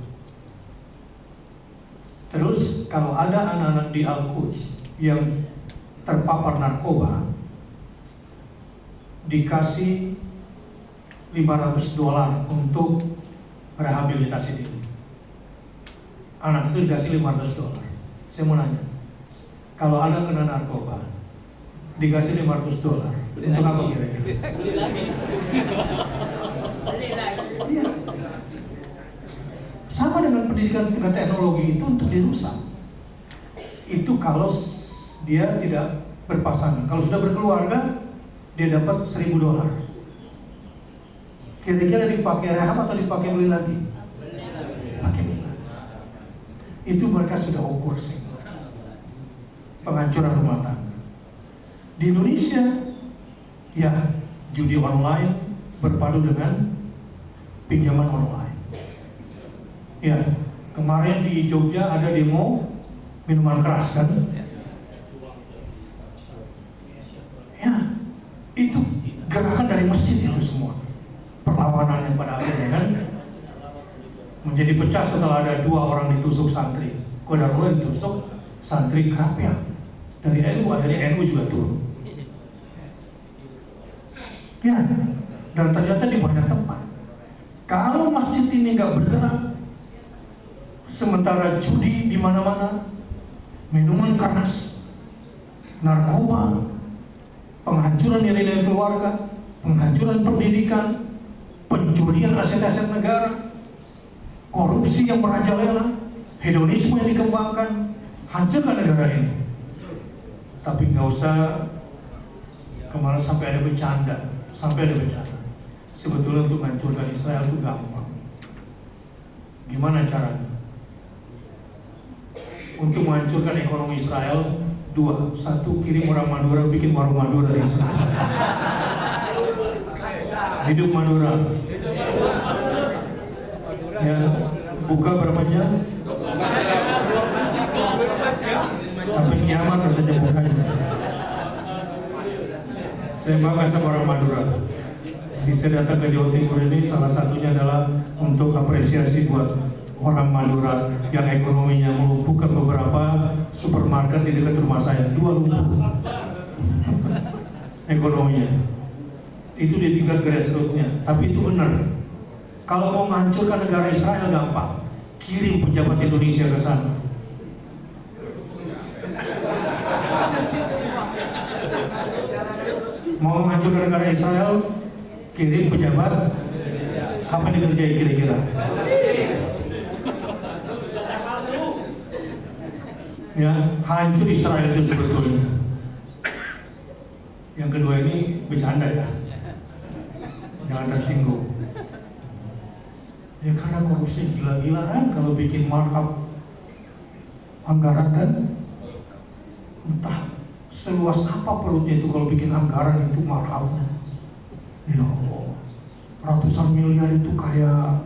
Terus kalau ada anak-anak di Al-Quds yang terpapar narkoba, dikasih $500 untuk rehabilitasi diri. Anak itu dikasih $500. Saya mau nanya, kalau anak kena narkoba, dikasih $500, untuk apa kira-kira? Beli lagi. Iya. Sama dengan pendidikan dengan teknologi itu untuk dirusak. Itu kalau dia tidak berpasangan. Kalau sudah berkeluarga, dia dapat $1.000. Kira-kira dipakai rehab atau dipakai beli lagi? Pakai beli lagi. Itu mereka sudah ukur sih. Penghancuran rumah tangga. Di Indonesia, ya judi online berpadu dengan pinjaman online. Ya, kemarin di Jogja ada demo minuman keras kan? Ya, itu gerakan dari masjid itu semua. Perlawanan yang pada akhirnya kan menjadi pecah setelah ada 2 orang ditusuk santri. Qadarullah ditusuk santri Krapia dari NU, akhirnya NU juga turun. Ya, dan ternyata di banyak tempat. Kalau masjid ini nggak bergerak, sementara judi di mana-mana, minuman keras, narkoba, penghancuran nilai-nilai keluarga, penghancuran pendidikan, pencurian aset-aset negara, korupsi yang merajalela, hedonisme yang dikembangkan, hancurkan negara ini. Tapi nggak usah kemarin sampai ada bercanda. Sebetulnya untuk menghancurkan Israel itu gampang. Gimana caranya? Untuk menghancurkan ekonomi Israel, 2. 1, kirim orang Madura, bikin warung Madura di Israel. Hidup Madura. Ya, buka berapa jam? Sampai kiamat katanya bukanya. Saya bangga sama orang Madura. Bisa datang ke Jawa Timur ini, salah satunya adalah untuk apresiasi buat orang Madura yang ekonominya melumpuhkan beberapa supermarket di dekat rumah saya. 2 lumpuh ekonominya. Itu di tingkat grassroots-nya. Tapi itu benar. Kalau mau menghancurkan negara Israel gampang, kirim pejabat Indonesia ke sana. Mau menghancurkan negara Israel, kirim pejabat, apa yang dikerjain kira-kira? Ya, hancur Israel itu sebetulnya. Yang kedua ini bercanda ya, jangan tersinggung. Ya karena korupsi gila-gilaan kalau bikin markup anggaran kan, entah seluas apa perutnya itu kalau bikin anggaran itu markupnya. Ya Allah, ratusan miliar itu kayak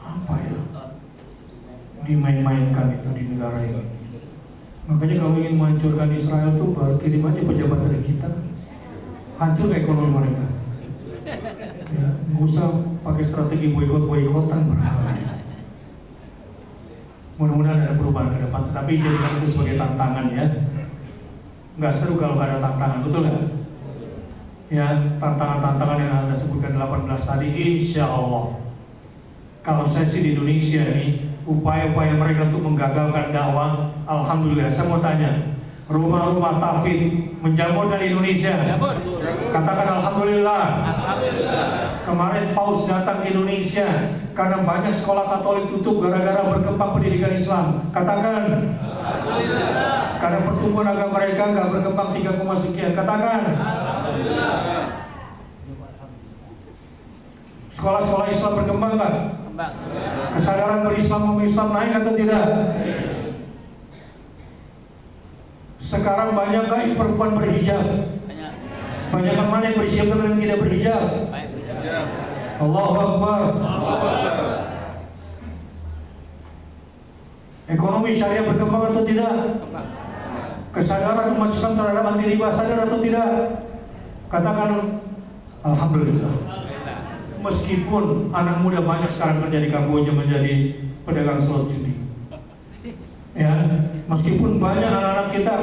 apa ya? Dimain-mainkan itu di negara ini. Makanya kalau ingin menghancurkan Israel tuh baru kirim aja pejabat dari kita, hancur ekonomi mereka. Ya, nggak usah pakai strategi boikot-boikotan. Mudah-mudahan ada perubahan ke depan, tetapi jadikan itu sebagai tantangan ya. Nggak seru kalau nggak ada tantangan, betul nggak? Ya, tantangan-tantangan yang Anda sebutkan 18 tadi, insya Allah. Kalau saya sih di Indonesia nih, upaya-upaya mereka untuk menggagalkan dakwah, alhamdulillah. Saya mau tanya, rumah-rumah tahfidz menjamur dari Indonesia? Katakan alhamdulillah. Kemarin Paus datang ke Indonesia karena banyak sekolah Katolik tutup gara-gara berkembang pendidikan Islam. Katakan alhamdulillah. Karena pertumbuhan agama mereka nggak berkembang 3, sekian. Katakan alhamdulillah. Sekolah-sekolah Islam berkembang nggak? Kesadaran berislam Islam naik atau tidak? Sekarang banyak nggak perempuan berhijab? Banyak mana yang berhijab dan yang tidak berhijab? Allahu Akbar. Ekonomi syariah berkembang atau tidak? Kesadaran umat Islam terhadap anti riba sadar atau tidak? Katakan alhamdulillah. Meskipun anak muda banyak sekarang kerja di Kamboja menjadi pedagang slot judi, ya, meskipun banyak anak-anak kita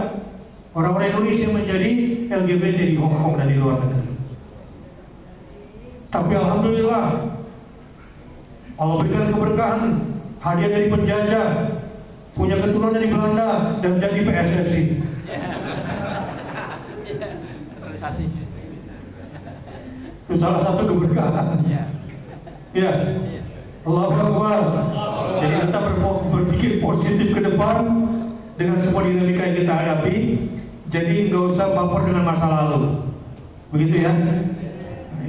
orang-orang Indonesia menjadi LGBT di Hong Kong dan di luar negeri, tapi alhamdulillah Allah berikan keberkahan, hadiah dari penjajah, punya keturunan dari Belanda dan jadi PSSI. Itu salah satu keberkahan. Ya, Allahu Akbar. Jadi kita berpikir positif ke depan dengan semua dinamika yang kita hadapi. Jadi nggak usah baper dengan masa lalu. Begitu ya.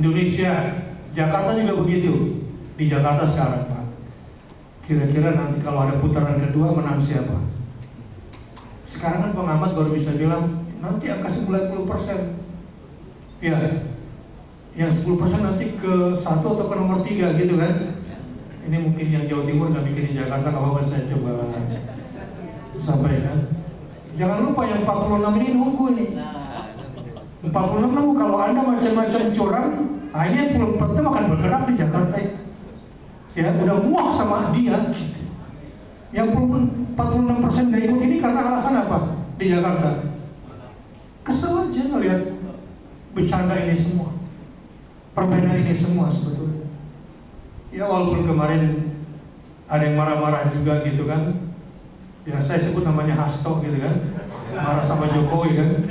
Indonesia, Jakarta juga begitu. Di Jakarta sekarang, Pak. Kira-kira nanti kalau ada putaran kedua menang siapa? Sekarang kan pengamat baru bisa bilang nanti angka 90%. Ya. Yang 10% nanti ke 1 atau ke nomor 3 gitu kan. Ini mungkin yang Jawa Timur nggak bikin di Jakarta, kalau saya coba sampaikan. Jangan lupa yang 46 ini nunggu ini. 46 nunggu, kalau Anda macam-macam curang, ini yang 40% akan bergerak di Jakarta. Ya, udah muak sama dia. Yang 46% nggak ikut ini karena alasan apa di Jakarta? Kesel aja ngeliat bercanda ini semua. Permainan ini semua sebetulnya. Ya walaupun kemarin ada yang marah-marah juga gitu kan. Ya saya sebut namanya Hasto gitu kan. Marah sama Jokowi kan.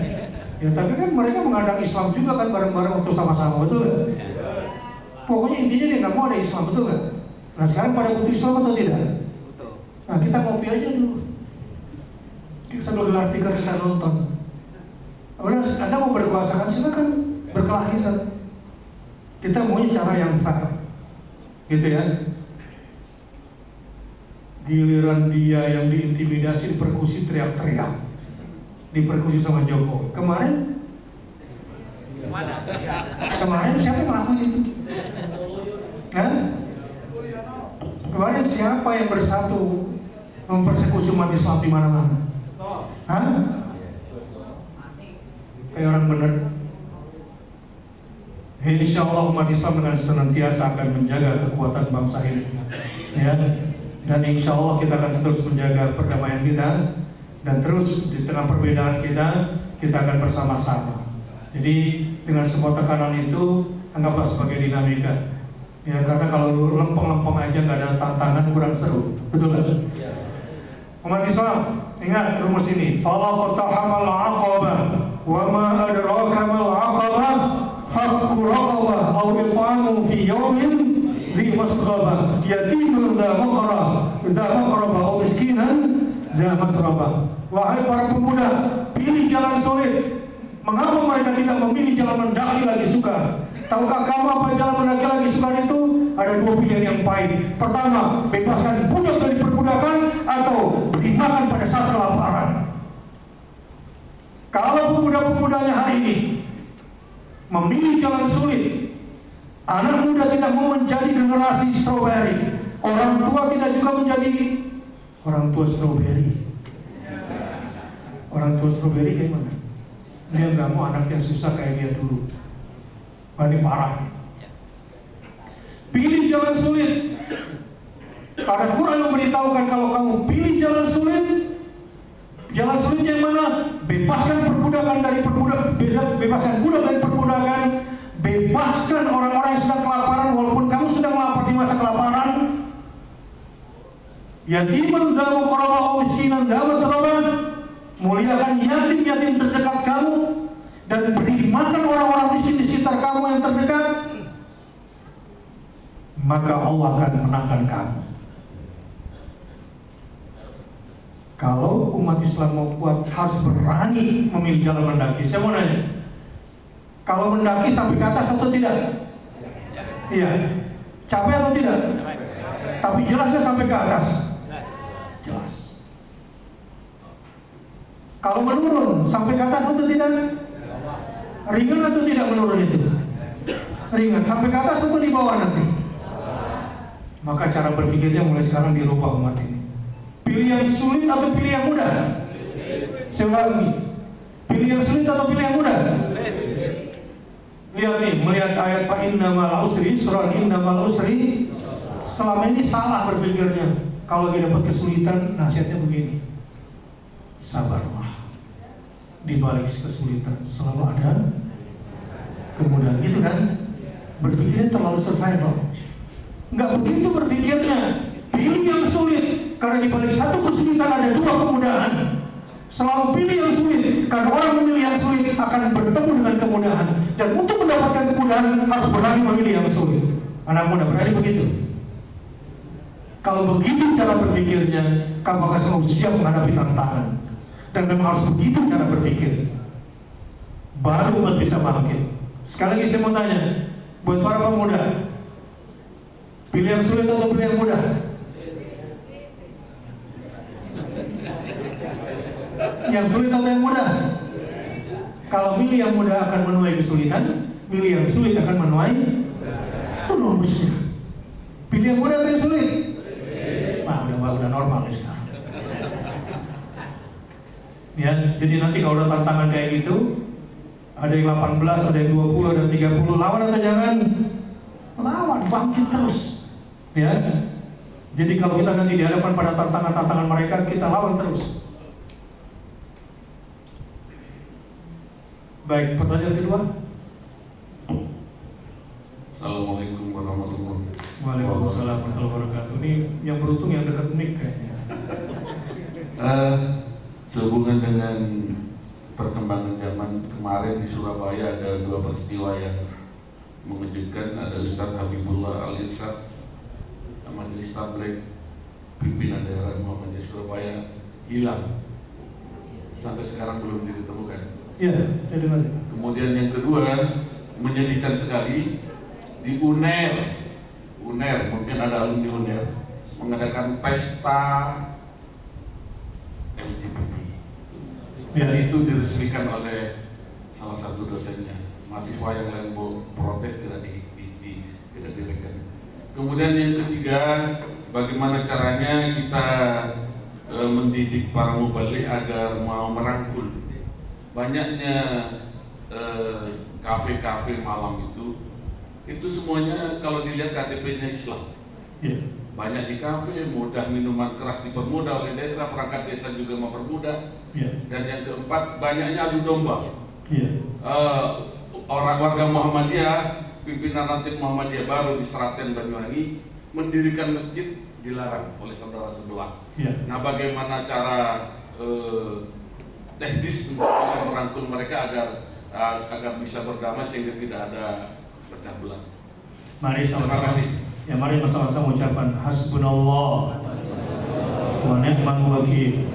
Ya tapi kan mereka mengandang Islam juga kan bareng-bareng untuk sama-sama, betul gak? Pokoknya intinya dia nggak mau ada Islam, betul gak? Nah sekarang pada butuh Islam atau tidak? Nah kita ngopi aja dulu. Kita sambil gelar tikar kita nonton. Udah Anda mau berkuasa kan silakan berkelahi saja. Kita maunya cara yang fair, gitu ya. Giliran dia yang diintimidasi, diperkusi, teriak-teriak, diperkusi sama Jokowi. Kemarin siapa yang melakukan itu? Kan? Kemarin siapa yang bersatu mempersekusi umat Islam di mana-mana? Hah? Kayak orang bener. Insya Allah umat Islam dengan senantiasa akan menjaga kekuatan bangsa ini, ya. Dan insya Allah kita akan terus menjaga perdamaian kita dan terus di tengah perbedaan kita akan bersama-sama. Jadi dengan semua tekanan itu anggaplah sebagai dinamika. Ya karena kalau lempeng-lempeng aja nggak ada tantangan kurang seru, betul nggak? Umat Islam ingat rumus ini. Fala qatahamal aqabah wa ma adraka mal aqabah. yatiman dza maqrabah wa miskinan dza matrabah. Wahai para pemuda, pilih jalan sulit. Mengapa mereka tidak memilih jalan mendaki lagi suka? Tahukah kamu apa jalan mendaki lagi suka itu? Ada dua pilihan yang baik. Pertama, bebaskan budak dari perbudakan, atau beri makan pada saat kelaparan. Kalau pemuda-pemudanya hari ini memilih jalan sulit, anak muda tidak mau menjadi generasi stroberi, orang tua tidak juga menjadi orang tua stroberi. Orang tua stroberi gimana? Dia nggak mau anaknya susah kayak dia dulu. Ini parah. Pilih jalan sulit. Karena Quran memberitahukan kalau kamu pilih jalan sulit yang mana? Bebaskan perbudakan dari bebaskan budak dari perbudakan, bebaskan orang-orang yang sedang kelaparan walaupun kamu sedang melapar di masa kelaparan. Yatiman dza maqrabah wa miskinan dza matrabah. Muliakan yatim-yatim terdekat kamu dan beri makan orang-orang miskin di sekitar kamu yang terdekat, maka Allah akan menangkan kamu. Kalau umat Islam mau kuat, harus berani memilih jalan mendaki. Saya mau nanya, kalau mendaki sampai ke atas atau tidak? Iya. Capek atau tidak? Tapi jelasnya sampai ke atas. Jelas. Kalau menurun sampai ke atas atau tidak? Ringan atau tidak menurun itu? Ringan. Sampai ke atas atau di bawah nanti? Maka cara berpikirnya mulai sekarang dirubah umat ini. Pilih yang sulit atau pilih yang mudah? Saya ulangi. Pilih yang sulit atau pilih yang mudah? Lihat nih, melihat ayat fa innamal usri yusran, innamal usri. Selama ini salah berpikirnya. Kalau dia dapat kesulitan, nasihatnya begini. Sabarlah. Di balik kesulitan selalu ada kemudahan, gitu kan? Berpikirnya terlalu survival. Enggak begitu berpikirnya. Pilih yang sulit, karena di balik satu kesulitan ada dua kemudahan. Selalu pilih yang sulit, karena orang memilih yang sulit akan bertemu dengan kemudahan. Dan untuk mendapatkan kemudahan harus berani memilih yang sulit. Anak muda berani begitu. Kalau begitu cara berpikirnya, kamu akan selalu siap menghadapi tantangan. Dan memang harus begitu cara berpikir. Baru umat bisa bangkit. Sekali lagi saya mau tanya, buat para pemuda, pilih yang sulit atau pilih yang mudah? Yang sulit atau yang mudah? Kalau pilih yang mudah akan menuai kesulitan, pilih yang sulit akan menuai rumusnya. Pilih yang mudah atau yang sulit? Nah, udah normal nih sekarang. Ya, jadi nanti kalau ada tantangan kayak gitu, ada yang 18, ada yang 20, ada yang 30, lawan atau jangan? Lawan, bangkit terus. Ya. Jadi kalau kita nanti dihadapkan pada tantangan-tantangan mereka, kita lawan terus. Baik, pertanyaan kedua. Assalamualaikum warahmatullahi wabarakatuh. Waalaikumsalam warahmatullahi wabarakatuh. Ini yang beruntung yang dekat mic kayaknya. Sehubungan dengan perkembangan zaman kemarin di Surabaya ada dua peristiwa yang mengejutkan. Ada Ustaz Habibullah Al-Irsad, Majelis Tabligh pimpinan daerah Muhammadiyah Surabaya, hilang. Sampai sekarang belum ditemukan. Iya, saya dengar. Kemudian yang kedua, menyedihkan sekali, di UNER mungkin ada alumni UNER mengadakan pesta LGBT. Ya. Itu diresmikan oleh salah satu dosennya. Mahasiswa yang lain protes tidak direkan. Kemudian yang ketiga, bagaimana caranya kita mendidik para mubalik agar mau merangkul. Banyaknya kafe-kafe malam itu semuanya kalau dilihat KTP-nya Islam. Ya. Banyak di kafe, mudah minuman keras dipermudah oleh desa, perangkat desa juga mempermudah. Ya. Dan yang keempat, banyaknya adu domba. Ya. Orang warga Muhammadiyah, pimpinan ranting Muhammadiyah baru di Seraten Banyuwangi mendirikan masjid dilarang oleh saudara sebelah. Ya. Nah, bagaimana cara teknis untuk bisa merangkul mereka agar bisa berdamai sehingga tidak ada pecah belah. Mari Terima sama-sama. kasih. Ya mari bersama-sama ucapkan hasbunallah wa ni'mal wakil.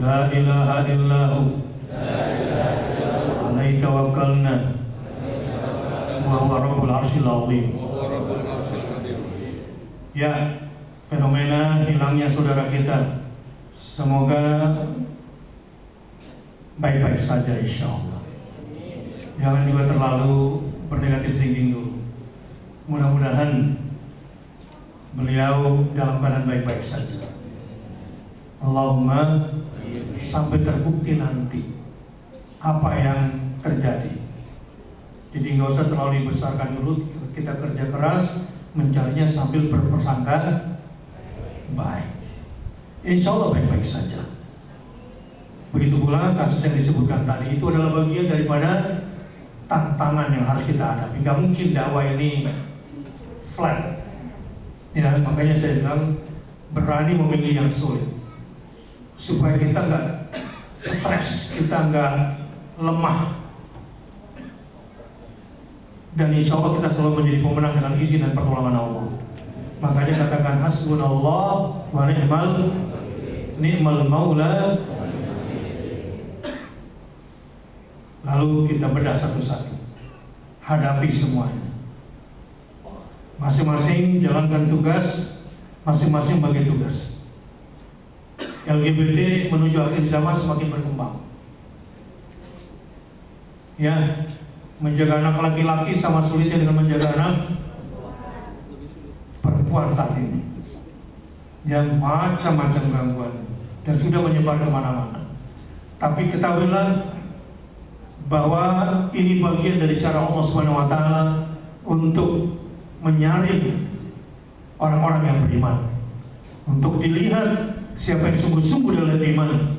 La ilaha illahu alaihi tawakkalna wa huwa rabbul arsyil azim. Ya, fenomena hilangnya saudara kita semoga baik-baik saja insyaallah. Jangan juga terlalu bernegatif thinking dulu. Mudah-mudahan beliau dalam keadaan baik-baik saja. Allahumma sampai terbukti nanti apa yang terjadi. Jadi nggak usah terlalu dibesarkan dulu. Kita kerja keras mencarinya sambil berprasangka baik. Insya Allah baik-baik saja. Begitu pula kasus yang disebutkan tadi itu adalah bagian daripada tantangan yang harus kita hadapi. Nggak mungkin dakwah ini flat. Ya, makanya saya bilang berani memilih yang sulit supaya kita nggak stres, kita nggak lemah, dan insya Allah kita selalu menjadi pemenang dengan izin dan pertolongan Allah. Makanya katakan hasbunallah wa ni'mal maula. Lalu kita bedah satu-satu, hadapi semuanya. Masing-masing jalankan tugas, masing-masing bagi tugas. LGBT menuju akhir zaman semakin berkembang. Ya, menjaga anak laki-laki sama sulitnya dengan menjaga anak perempuan saat ini. Yang macam-macam gangguan dan sudah menyebar kemana-mana. Tapi ketahuilah bahwa ini bagian dari cara Allah Subhanahu Wa Taala untuk menyaring orang-orang yang beriman, untuk dilihat siapa yang sungguh-sungguh dalam iman,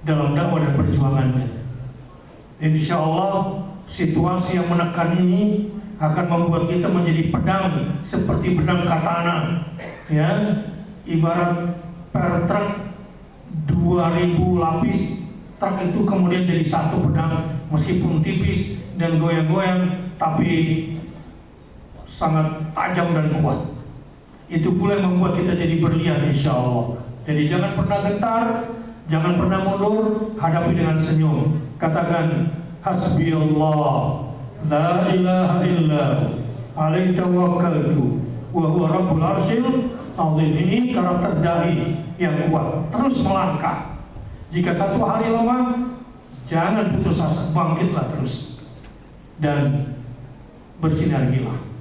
dalam dakwah dan perjuangannya. Insya Allah situasi yang menekan ini akan membuat kita menjadi pedang seperti pedang katana, ya, ibarat per truk 2000 lapis. Truk itu kemudian jadi satu pedang, meskipun tipis dan goyang-goyang, tapi sangat tajam dan kuat. Itu pula yang membuat kita jadi berlian insya Allah. Jadi jangan pernah gentar, jangan pernah mundur, hadapi dengan senyum. Katakan hasbi Allah, la ilaha illahu, alaihi tawakkaltu, wa huwa rabbul arsyil azim. Ini karakter dai yang kuat, terus melangkah. Jika satu hari lemah, jangan putus asa, bangkitlah terus dan bersinergilah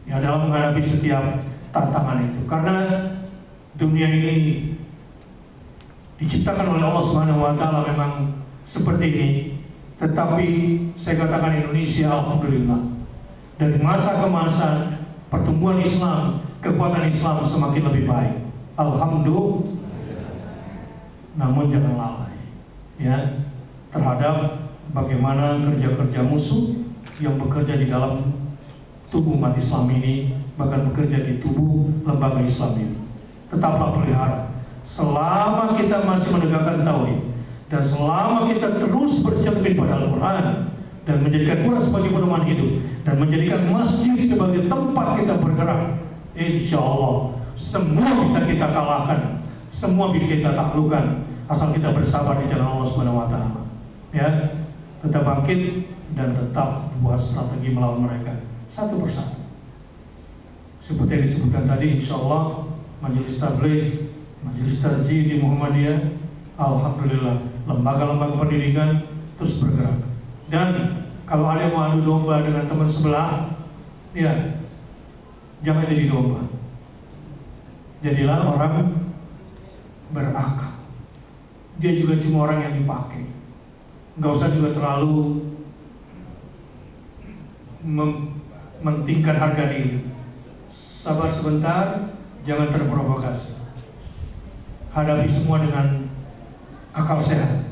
ya dalam menghadapi setiap tantangan itu. Karena dunia ini diciptakan oleh Allah Subhanahu Wa Taala memang seperti ini. Tetapi saya katakan Indonesia alhamdulillah dari masa ke masa pertumbuhan Islam, kekuatan Islam semakin lebih baik. Alhamdulillah. Namun jangan lalai ya terhadap bagaimana kerja-kerja musuh yang bekerja di dalam tubuh umat Islam ini, bahkan bekerja di tubuh lembaga Islam ini. Tetaplah pelihara selama kita masih menegakkan tauhid dan selama kita terus bercermin pada Al-Quran dan menjadikan Quran sebagai pedoman hidup dan menjadikan masjid sebagai tempat kita bergerak. Insya Allah semua bisa kita kalahkan, semua bisa kita taklukkan, asal kita bersabar di jalan Allah Subhanahu Wa Taala. Ya, tetap bangkit dan tetap buat strategi melawan mereka satu persatu. Seperti yang disebutkan tadi, insya Allah Majelis Tabligh, Majelis Tarjih di Muhammadiyah, alhamdulillah lembaga-lembaga pendidikan terus bergerak. Dan kalau ada yang mau adu domba dengan teman sebelah, ya jangan jadi domba. Jadilah orang berakal. Dia juga cuma orang yang dipakai. Nggak usah juga terlalu mementingkan harga diri. Sabar sebentar, jangan terprovokasi. Hadapi semua dengan akal sehat.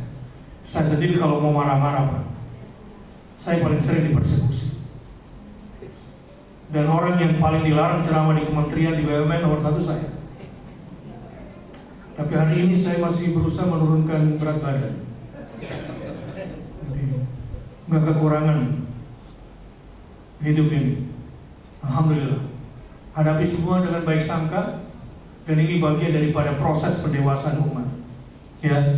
Saya sendiri kalau mau marah-marah, Pak, saya paling sering dipersekusi. Dan orang yang paling dilarang ceramah di kementerian, di BUMN nomor 1 saya. Tapi hari ini saya masih berusaha menurunkan berat badan. Jadi nggak kekurangan hidup ini. Alhamdulillah, hadapi semua dengan baik sangka, dan ini bagian daripada proses pendewasaan umat. Ya,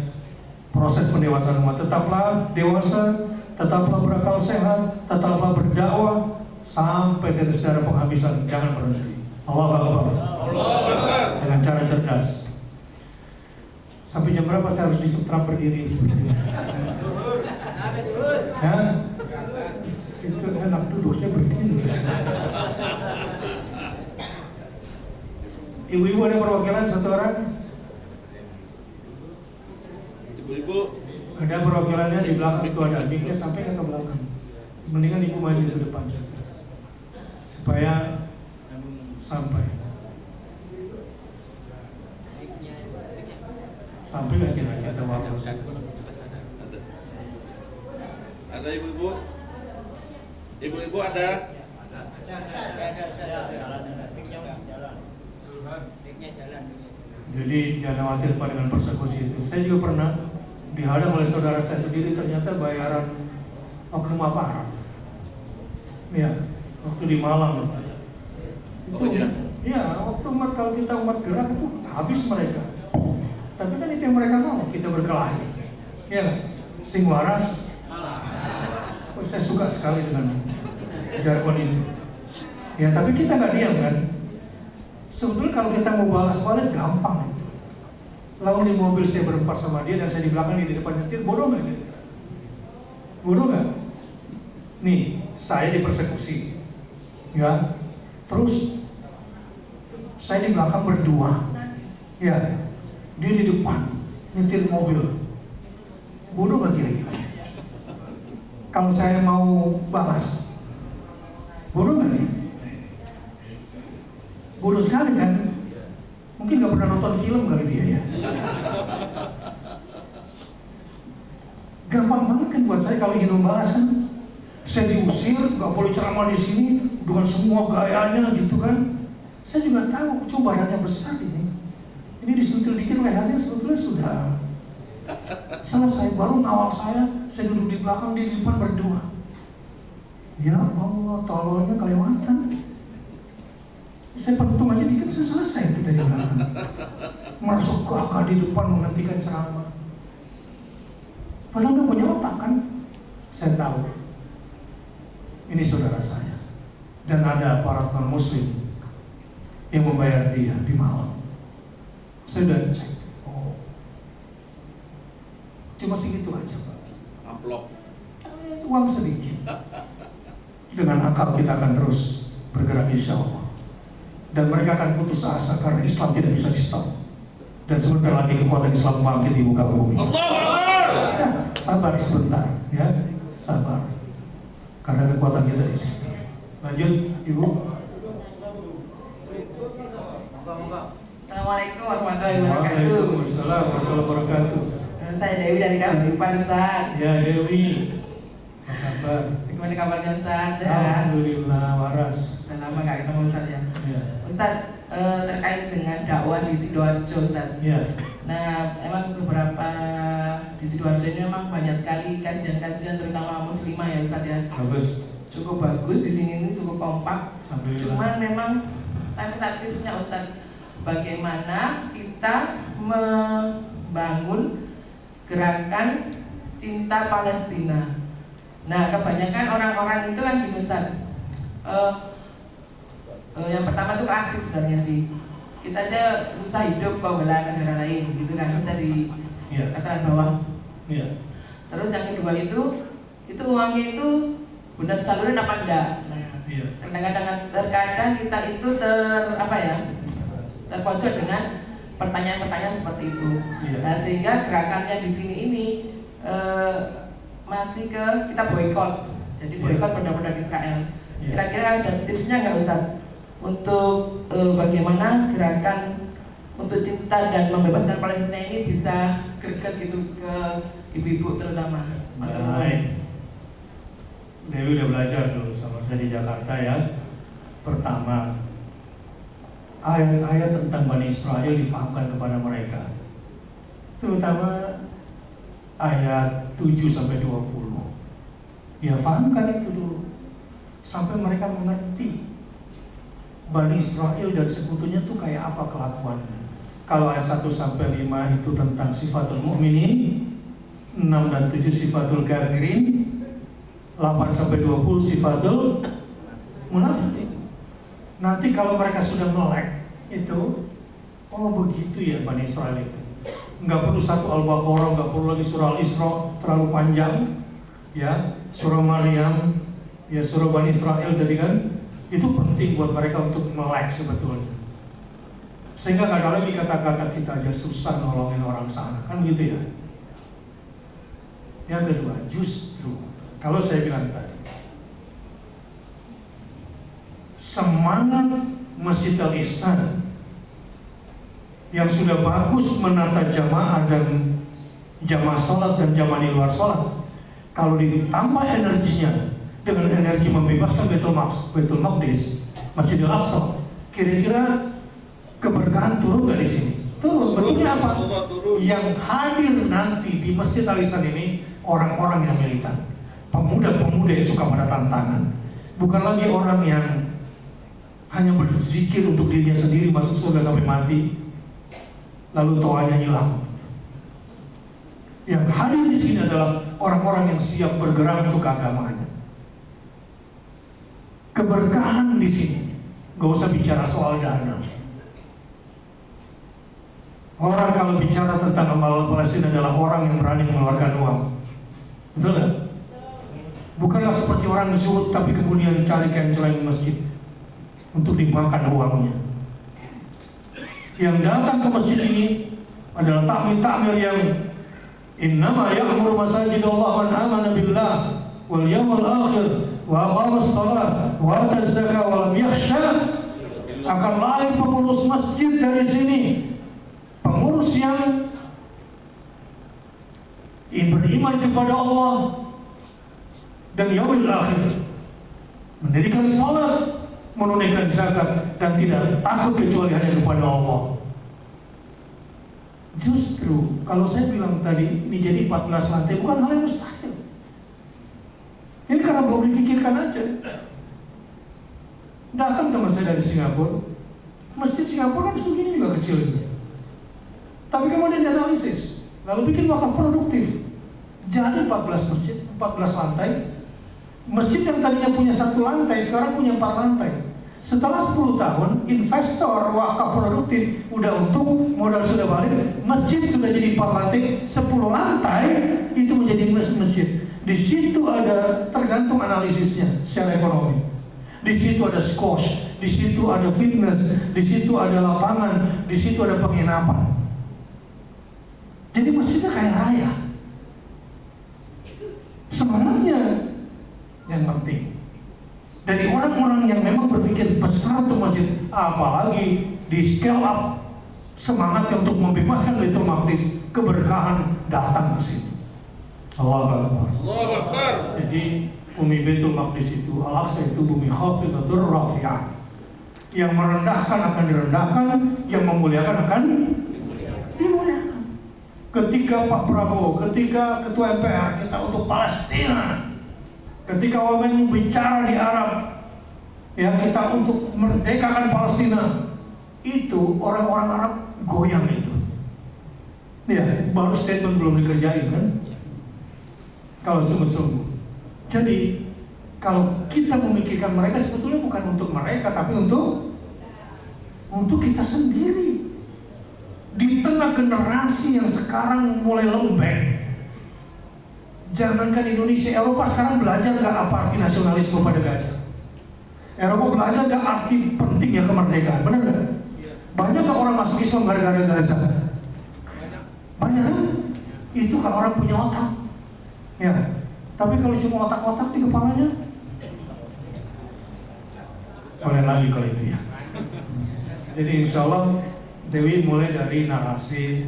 proses pendewasaan umat. Tetaplah dewasa, tetaplah berakal sehat, tetaplah berdakwah sampai tetes darah penghabisan. Jangan berhenti. Allahu Akbar. Dengan cara cerdas. Sampai jam berapa saya harus disetrap berdiri seperti ini? Ya, itu enak duduk, saya berdiri. Ibu-ibu ada perwakilan satu orang? Ibu-ibu Ada perwakilannya di belakang itu ada. Miknya sampai ke belakang. Mendingan ibu maju ke depan supaya sampai nggak kira-kira ada waktu. ada ibu-ibu? Ibu-ibu ada? Jadi jangan khawatir Pak dengan persekusi itu. Saya juga pernah dihadang oleh saudara saya sendiri, ternyata bayaran oknum aparat. Ya, waktu di Malang. Oh iya? Ya, waktu kalau kita umat gerak itu habis mereka. Tapi kan itu yang mereka mau, kita berkelahi. Ya, sing waras. Oh, saya suka sekali dengan jargon ini. Ya, tapi kita nggak diam kan. Sebetulnya kalau kita mau balas balik gampang. Lalu di mobil saya berempat sama dia dan saya di belakang, dia di depan nyetir, bodoh nggak? Bodoh nggak? Nih, saya dipersekusi, ya. Terus saya di belakang berdua, ya. Dia di depan nyetir mobil, bodoh nggak kira-kira? Kalau saya mau balas, bodoh nggak nih? Bodoh sekali kan? Mungkin nggak pernah nonton film kali dia ya. Gampang banget kan buat saya kalau ingin membalas kan. Saya diusir, nggak boleh ceramah di sini dengan semua gayanya gitu kan. Saya juga tahu cobaannya besar ini. Ini disentil dikit lehernya sebetulnya sudah selesai. Baru ngawal saya duduk di belakang, dia di depan berdua. Ya Allah, tolongnya kelewatan. Saya pentung aja dikit, saya selesai itu dari belakang. Masuk gagah di depan menghentikan ceramah. Padahal nggak punya otak kan? Saya tahu. Ini saudara saya. Dan ada para non-muslim yang membayar dia di Malang. Saya sudah cek. Oh, cuma segitu aja Pak. Amplop. Uang sedikit. Dengan akal kita akan terus bergerak insya Allah. Dan mereka akan putus asa karena Islam tidak bisa di stop. Dan sebentar lagi kekuatan Islam bangkit di muka bumi. Ya, sabar sebentar, ya, sabar. Karena kekuatan kita di sini. Lanjut, Ibu. Assalamualaikum warahmatullahi wabarakatuh. Waalaikumsalam warahmatullahi wabarakatuh. Saya Dewi dari Kabupaten Ustaz. Ya Dewi, apa kabar? Gimana kabarnya Ustaz? Sehat? Alhamdulillah waras. Udah lama nggak ketemu Ustaz ya. Ya. Ustaz, terkait dengan dakwah di Sidoarjo Ustaz. Ya. Nah, emang beberapa di Sidoarjo ini memang banyak sekali kajian-kajian terutama muslimah ya Ustaz ya. Bagus. Cukup bagus di sini ini cukup kompak. Alhamdulillah. Cuman memang saya minta tipsnya Ustaz, bagaimana kita membangun gerakan cinta Palestina. Nah, kebanyakan orang-orang itu kan gini Ustaz. Yang pertama itu klasik sebenarnya sih. Kita aja susah hidup kok bela negara lain, gitu kan, bisa dikatakan bawah. Iya. Terus yang kedua itu uangnya itu benar saluran apa enggak? Nah, Iya. terkadang kita itu terpojok dengan pertanyaan-pertanyaan seperti itu. Iya. Nah, sehingga gerakannya di sini ini masih ke kita boykot. Jadi boykot produk-produk Israel. Iya. Kira-kira ada tipsnya nggak Ustaz untuk bagaimana gerakan untuk cinta dan membebaskan Palestina ini bisa greget gitu ke ibu-ibu terutama? Baik. Dewi udah belajar dulu sama saya di Jakarta ya. Pertama, ayat-ayat tentang Bani Israel difahamkan kepada mereka. Terutama ayat 7-20. Ya, fahamkan itu dulu sampai mereka mengerti Bani Israel dan sekutunya tuh kayak apa kelakuannya. Kalau ayat 1 sampai 5 itu tentang sifatul mukminin, 6 dan 7 sifatul kafirin, 8 sampai 20 sifatul munafik. Nanti kalau mereka sudah melek itu, oh begitu ya Bani Israel itu. Nggak perlu satu Al-Baqarah, nggak perlu lagi surah Al-Isra terlalu panjang, ya surah Maryam, ya surah Bani Israel tadi kan. Itu penting buat mereka untuk melek sebetulnya. Sehingga nggak ada lagi kata-kata kita aja susah nolongin orang sana, kan gitu ya. Yang kedua, justru kalau saya bilang tadi, semangat Masjid Al-Ihsan yang sudah bagus menata jamaah dan jamaah sholat dan jamaah di luar sholat, kalau ditambah energinya dengan energi membebaskan Baitul Maqdis, Masjid Al-Aqsa, kira-kira keberkahan turun nggak di sini? Turun. Bentuknya apa? Yang hadir nanti di Masjid Al-Ihsan ini orang-orang yang militan, pemuda-pemuda yang suka pada tantangan, bukan lagi orang yang hanya berzikir untuk dirinya sendiri masuk surga sampai mati, lalu toanya hilang. Yang hadir di sini adalah orang-orang yang siap bergerak untuk agamanya. Keberkahan di sini, gak usah bicara soal dana. Orang kalau bicara tentang amal Palestina adalah orang yang berani mengeluarkan uang, betul nggak? Bukanlah seperti orang zuhud tapi kemudian cari kencelan masjid untuk dimakan uangnya. Yang datang ke masjid ini adalah takmir-takmir yang innama ya'muru masajidallah man amana billah wal yawmal akhir wa aqama as-salat wa ata az-zakah wa lam yakhsha. Akan lahir pengurus masjid dari sini, pengurus yang beriman kepada Allah dan yaumil akhir, mendirikan salat, menunaikan zakat, dan tidak takut kecuali hanya kepada Allah. Justru kalau saya bilang tadi ini jadi 14 lantai bukan hal yang mustahil. Ini karena belum difikirkan aja. Datang teman saya dari Singapura, masjid Singapura kan segini juga kecilnya, tapi kemudian dianalisis, lalu bikin wakaf produktif, jadi 14 masjid, 14 lantai. Masjid yang tadinya punya 1 lantai sekarang punya 4 lantai. Setelah 10 tahun, investor wakaf produktif udah untung, modal sudah balik, masjid sudah jadi 4 lantai, 10 lantai itu menjadi masjid. Di situ ada, tergantung analisisnya secara ekonomi. Di situ ada squash, di situ ada fitness, di situ ada lapangan, di situ ada penginapan. Jadi masjidnya kaya raya. Semangatnya yang penting. Dari orang-orang yang memang berpikir besar untuk masjid, apalagi di scale up semangatnya untuk membebaskan Baitul Maqdis, keberkahan datang ke situ. Allahu Akbar. Allahu Akbar. Jadi bumi Baitul Maqdis itu, Al-Aqsa itu bumi khafidatur rafi'ah. Yang merendahkan akan direndahkan, yang memuliakan akan dimuliakan. Ketika Pak Prabowo, ketika Ketua MPR kita untuk Palestina, ketika wamen bicara di Arab, ya kita untuk merdekakan Palestina, itu orang-orang Arab goyang itu. Ya, baru statement belum dikerjain kan? Kalau sungguh-sungguh. Jadi kalau kita memikirkan mereka sebetulnya bukan untuk mereka, tapi untuk kita sendiri. Di tengah generasi yang sekarang mulai lembek, jangankan Indonesia, Eropa sekarang belajar nggak apa arti nasionalisme pada Gaza. Eropa belajar nggak arti pentingnya kemerdekaan, benar nggak? Banyak nggak orang masuk Islam gara-gara Gaza? Banyak. Itu kalau orang punya otak, ya. Tapi kalau cuma otak-otak di kepalanya, boleh lagi kalau itu ya. Jadi insya Allah Dewi mulai dari narasi,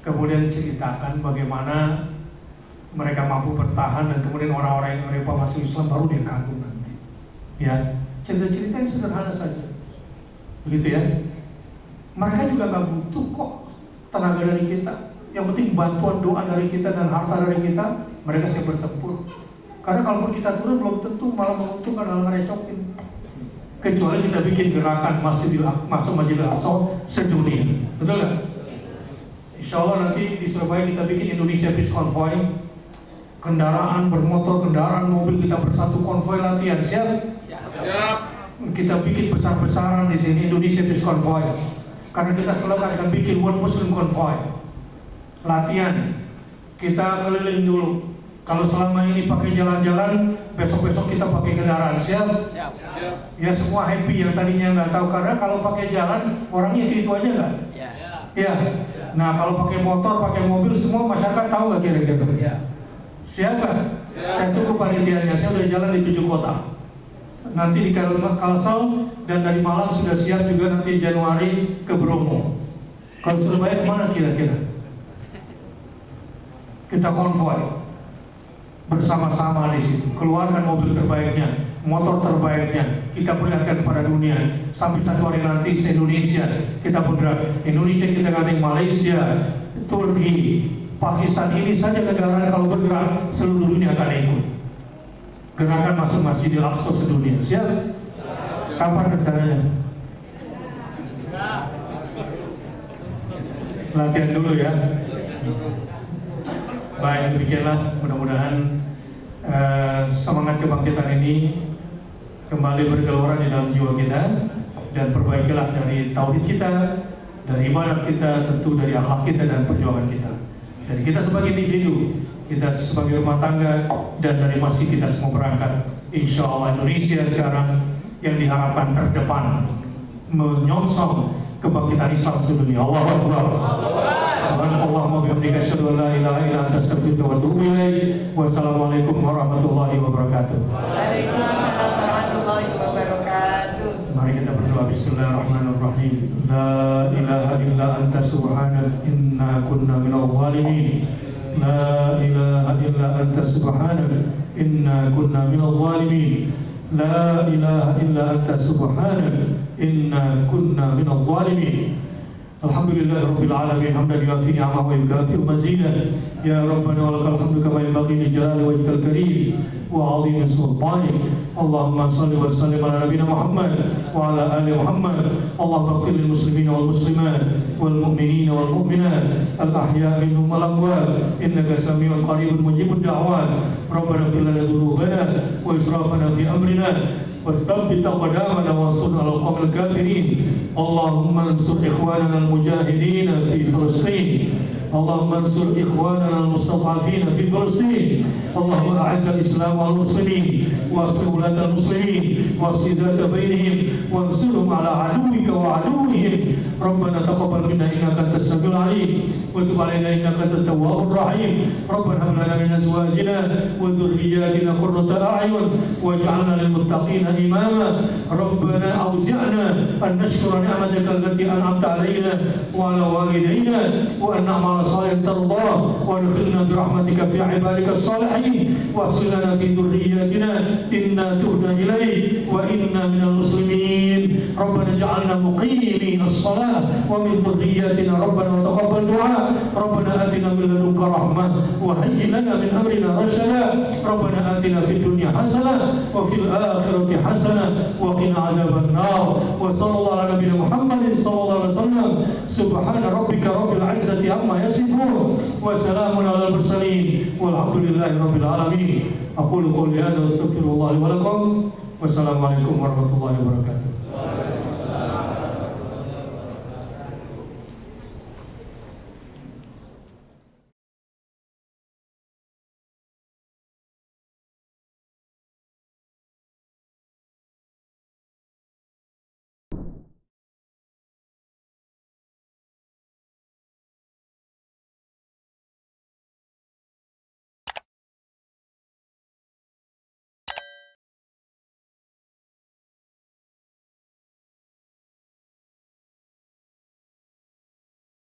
kemudian ceritakan bagaimana mereka mampu bertahan, dan kemudian orang-orang yang Eropa masuk Islam baru dia kagum nanti. Ya, cerita-cerita yang sederhana saja, begitu ya. Mereka juga nggak butuh kok tenaga dari kita. Yang penting bantuan doa dari kita dan harta dari kita, mereka siap bertempur. Karena kalau kita turun belum tentu malah menguntungkan, malah ngerecokin. kecuali kita bikin gerakan masuk Masjidil Aqsa sedunia. Betul nggak? Insya Allah nanti di Surabaya kita bikin Indonesia Peace Convoy, kendaraan bermotor, kendaraan mobil kita bersatu konvoy latihan. Siap? Siap. Kita bikin besar-besaran di sini Indonesia Peace Convoy. Karena kita selalu akan bikin World Muslim Convoy. Latihan. Kita keliling dulu. Kalau selama ini pakai jalan-jalan, besok-besok kita pakai kendaraan. Siap? Siap. Siap. Ya semua happy yang tadinya nggak tahu, karena kalau pakai jalan orangnya itu aja nggak? Ya. Ya. Nah kalau pakai motor, pakai mobil, semua masyarakat tahu nggak kira-kira? Ya. Siapa? Siap. Saya tunggu panitianya. Saya udah jalan di 7 kota. Nanti di Kalsel dan dari Malang sudah siap juga nanti Januari ke Bromo. Kalau Surabaya kemana kira-kira? Kita konvoy bersama-sama di situ. Keluarkan mobil terbaiknya, motor terbaiknya. Kita perlihatkan kepada dunia. Sampai satu hari nanti se-Indonesia kita bergerak. Indonesia kita ganti Malaysia, Turki, Pakistan, ini saja negara kalau bergerak seluruh dunia akan ikut. Gerakan masuk Masjidil Aqsa sedunia. Siap? Kapan rencananya? Latihan dulu ya. Baik, demikianlah mudah-mudahan semangat kebangkitan ini kembali bergelora di dalam jiwa kita, dan perbaikilah dari tauhid kita, dari ibadah kita, tentu dari akhlak kita dan perjuangan kita. Dari kita sebagai individu, kita sebagai rumah tangga, dan dari masjid kita semua berangkat. Insya Allah Indonesia sekarang yang diharapkan terdepan menyongsong kebangkitan Islam sedunia. Allahu Akbar. Subhanallahumma bihamdika asyhadu an la ilaha illa anta astaghfiruka wa atubu ilaik. Wassalamualaikum warahmatullahi wabarakatuh. Waalaikumsalam warahmatullahi wabarakatuh. Mari kita berdoa. Bismillahirrahmanirrahim. La ilaha illa anta subhanaka inna kunna minadh dhalimin. La ilaha illa anta subhanaka inna kunna minadh dhalimin. La ilaha illa anta subhanaka inna kunna minadh dhalimin. Alhamdulillah Rabbil Alamin, hamdan yuafi ni'amahu wa yukafi'u mazidah. Ya Rabbana wa lakal hamdu kama yanbaghi li jalali wajhikal karim wa 'azimi sultanik. Allahumma salli wa sallim ala nabiyyina Muhammad wa ala ali Muhammad. Allahumma ighfir lil muslimina wal muslimat wal mu'minina wal mu'minat al ahya'i minhum wal amwat innaka samii'un qariibun mujibud da'wat. Rabbana ighfir lana dhunubana wa israfana fi amrina وثبت أقدامنا وانصرنا على القوم الكافرين. اللهم انصر إخواننا المجاهدين في فلسطين. اللهم انصر إخواننا المستضعفين في فلسطين. اللهم أعز الإسلام والمسلمين واصلح ولاة المسلمين واصلح ذات بينهم وانصرهم على عدوك وعدوهم. ربنا تقبل منا إنك أنت السميع العليم وتب علينا إنك أنت التواب الرحيم. ربنا هب لنا من أزواجنا وذرياتنا قرة أعين واجعلنا للمتقين إماما. ربنا أوزعنا أن نشكر نعمتك التي أنعمت علينا وعلى والدينا وأن نعمل صالحا ترضاه وادخلنا برحمتك في عبادك الصالحين واغفر لنا في ذرياتنا إنا تبنا إليك وإنا من المسلمين. ربنا اجعلنا مقيمي الصلاة ومن ذرياتنا ربنا وتقبل دعاء. ربنا آتنا من لدنك رحمة وهيئ لنا من أمرنا رشدا. ربنا آتنا في الدنيا حسنة وفي الآخرة حسنة وقنا عذاب النار. وصلى الله على نبينا محمد صلى الله عليه وسلم. سبحان ربك رب العزة عما يصفون وسلام على المرسلين والحمد لله رب العالمين. أقول قولي هذا واستغفر الله لي ولكم والسلام عليكم ورحمة الله وبركاته.